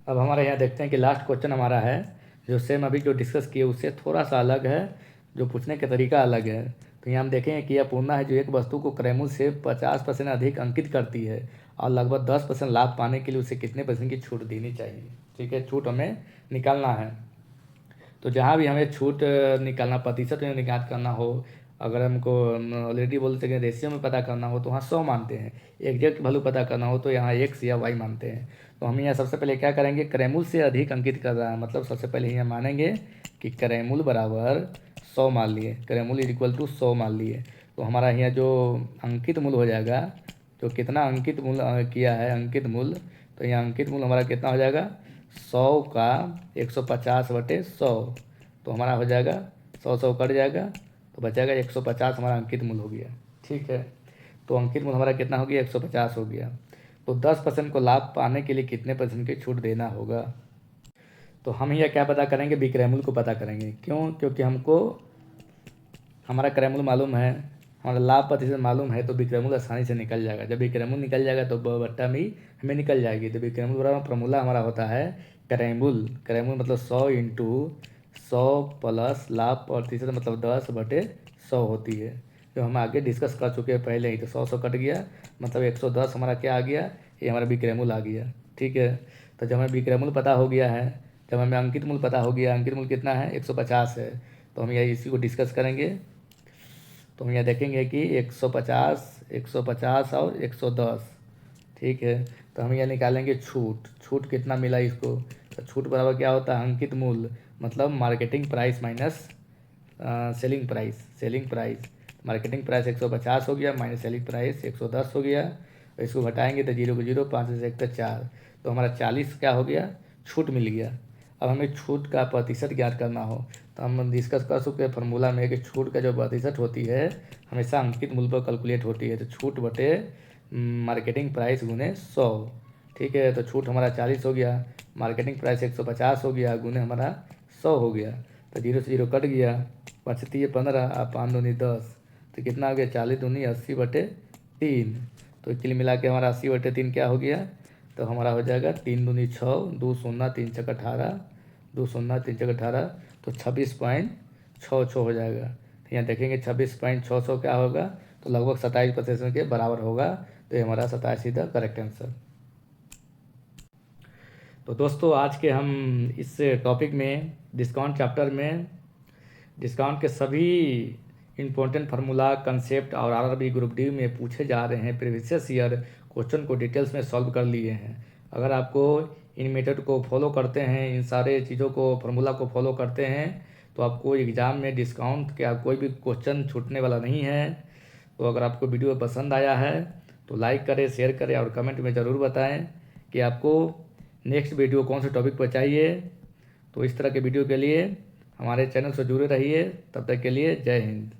S1: अब हमारे यहाँ देखते हैं कि लास्ट क्वेश्चन हमारा है, जो सेम अभी जो डिस्कस किए उससे थोड़ा सा अलग है, जो पूछने का तरीका अलग है। तो यहाँ हम देखेंगे कि यह पूर्णा है जो एक वस्तु को क्रय मूल्य से 50% अधिक अंकित करती है और लगभग 10% लाभ पाने के लिए उसे कितने % की छूट देनी चाहिए। ठीक है, छूट हमें निकालना है। तो जहाँ भी हमें छूट निकालना, प्रतिशत में निकाल करना हो, अगर हमको ऑलरेडी बोल सकें रेशियो में पता करना हो तो वहाँ 100 मानते हैं, एग्जैक्ट वैल्यू पता करना हो तो यहाँ x या y मानते हैं। तो हम यहाँ सबसे पहले क्या करेंगे, क्रय मूल्य से अधिक अंकित कर रहा है, मतलब सबसे पहले यहाँ मानेंगे कि क्रय मूल्य बराबर 100 मान लिए, क्रय मूल्य इक्वल टू 100 मान लिए। तो हमारा यहाँ जो अंकित मूल्य हो जाएगा, जो कितना अंकित मूल्य किया है अंकित मूल्य, तो यहाँ अंकित मूल्य हमारा कितना हो जाएगा, 100 का 150/100, तो हमारा हो जाएगा 100 कट जाएगा तो बचेगा 150 हमारा अंकित मूल्य हो गया। ठीक है, तो अंकित मूल्य हमारा कितना हो गया, 150 हो गया। तो 10% को लाभ पाने के लिए कितने % की छूट देना होगा। तो हम यह क्या पता करेंगे, विक्रय मूल्य को पता करेंगे। क्यों, क्योंकि हमको हमारा क्रय मूल्य मालूम है, हमारा लाभ प्रतिशत मालूम है, तो विक्रय मूल्य आसानी से निकल जाएगा। जब विक्रय मूल्य निकल जाएगा तो बट्टा में हमें निकल जाएगी। तो विक्रय मूल्य बराबर फॉर्मूला हमारा होता है क्रय मूल्य, क्रय मूल्य मतलब 100 इंटू 100 प्लस लाभ प्रतिशत मतलब 10/100 होती है, जो हम आगे डिस्कस कर चुके हैं पहले ही। तो 100 कट गया मतलब 110 हमारा क्या आ गया, ये हमारा विक्रय मूल्य आ गया। ठीक है, तो जब हमें विक्रय मूल्य पता हो गया है, जब हमें अंकित मूल्य पता हो गया, अंकित मूल्य कितना है 150 है, तो हम यह इसी को डिस्कस करेंगे। तो हम यहाँ देखेंगे कि 150 और 110। ठीक है, तो हम यहाँ निकालेंगे छूट, छूट कितना मिला इसको, तो छूट बराबर क्या होता है, अंकित मूल्य मतलब marketing price minus selling price, selling price. Marketing price 150 हो गया माइनस सेलिंग प्राइस 110 हो गया, और इसको घटाएंगे तो 0 को 0, 5 से 1 तक 4, तो हमारा 40 क्या हो गया, छूट मिल गया। अब हमें छूट का प्रतिशत ज्ञात करना हो तो हम डिस्कस कर सकते हैं फार्मूला में कि छूट का जो प्रतिशत होती है हमेशा अंकित मूल्य पर कैलकुलेट होती है, तो छूट बटे मार्केटिंग प्राइस गुने 100। ठीक है, तो छूट हमारा 40 हो गया, मार्केटिंग प्राइस 150 हो गया, गुने हमारा 100 हो गया, तो 0 से 0 कट गया, 5 से 15 और 5 दूनी 10, तो कितना हो गया 40 दूनी 80/3। तो इसके लिए मिला के हमारा 80/3 क्या हो गया, तो हमारा हो जाएगा 3 दूनी 6, 2 शून्य 3 छक 18, 2 शून्य 3 छक 18, तो 26.66 हो जाएगा। तो यहाँ देखेंगे 26.66 क्या होगा, तो लगभग 27% के बराबर होगा, तो ये हमारा 27 द करेक्ट आंसर। तो दोस्तों आज के हम इस टॉपिक में डिस्काउंट चैप्टर में डिस्काउंट के सभी इम्पोर्टेंट फार्मूला कंसेप्ट और आरआरबी ग्रुप डी में पूछे जा रहे हैं प्रीवियस ईयर क्वेश्चन को डिटेल्स में सॉल्व कर लिए हैं। अगर आपको इन मेथड को फॉलो करते हैं, इन सारे चीज़ों को फार्मूला को फॉलो करते हैं, तो आपको एग्ज़ाम में डिस्काउंट का कोई भी क्वेश्चन छूटने वाला नहीं है। तो अगर आपको वीडियो पसंद आया है तो लाइक करें, शेयर करें और कमेंट में ज़रूर बताएं कि आपको नेक्स्ट वीडियो कौन से टॉपिक पर चाहिए। तो इस तरह के वीडियो के लिए हमारे चैनल से जुड़े रहिए। तब तक के लिए जय हिंद।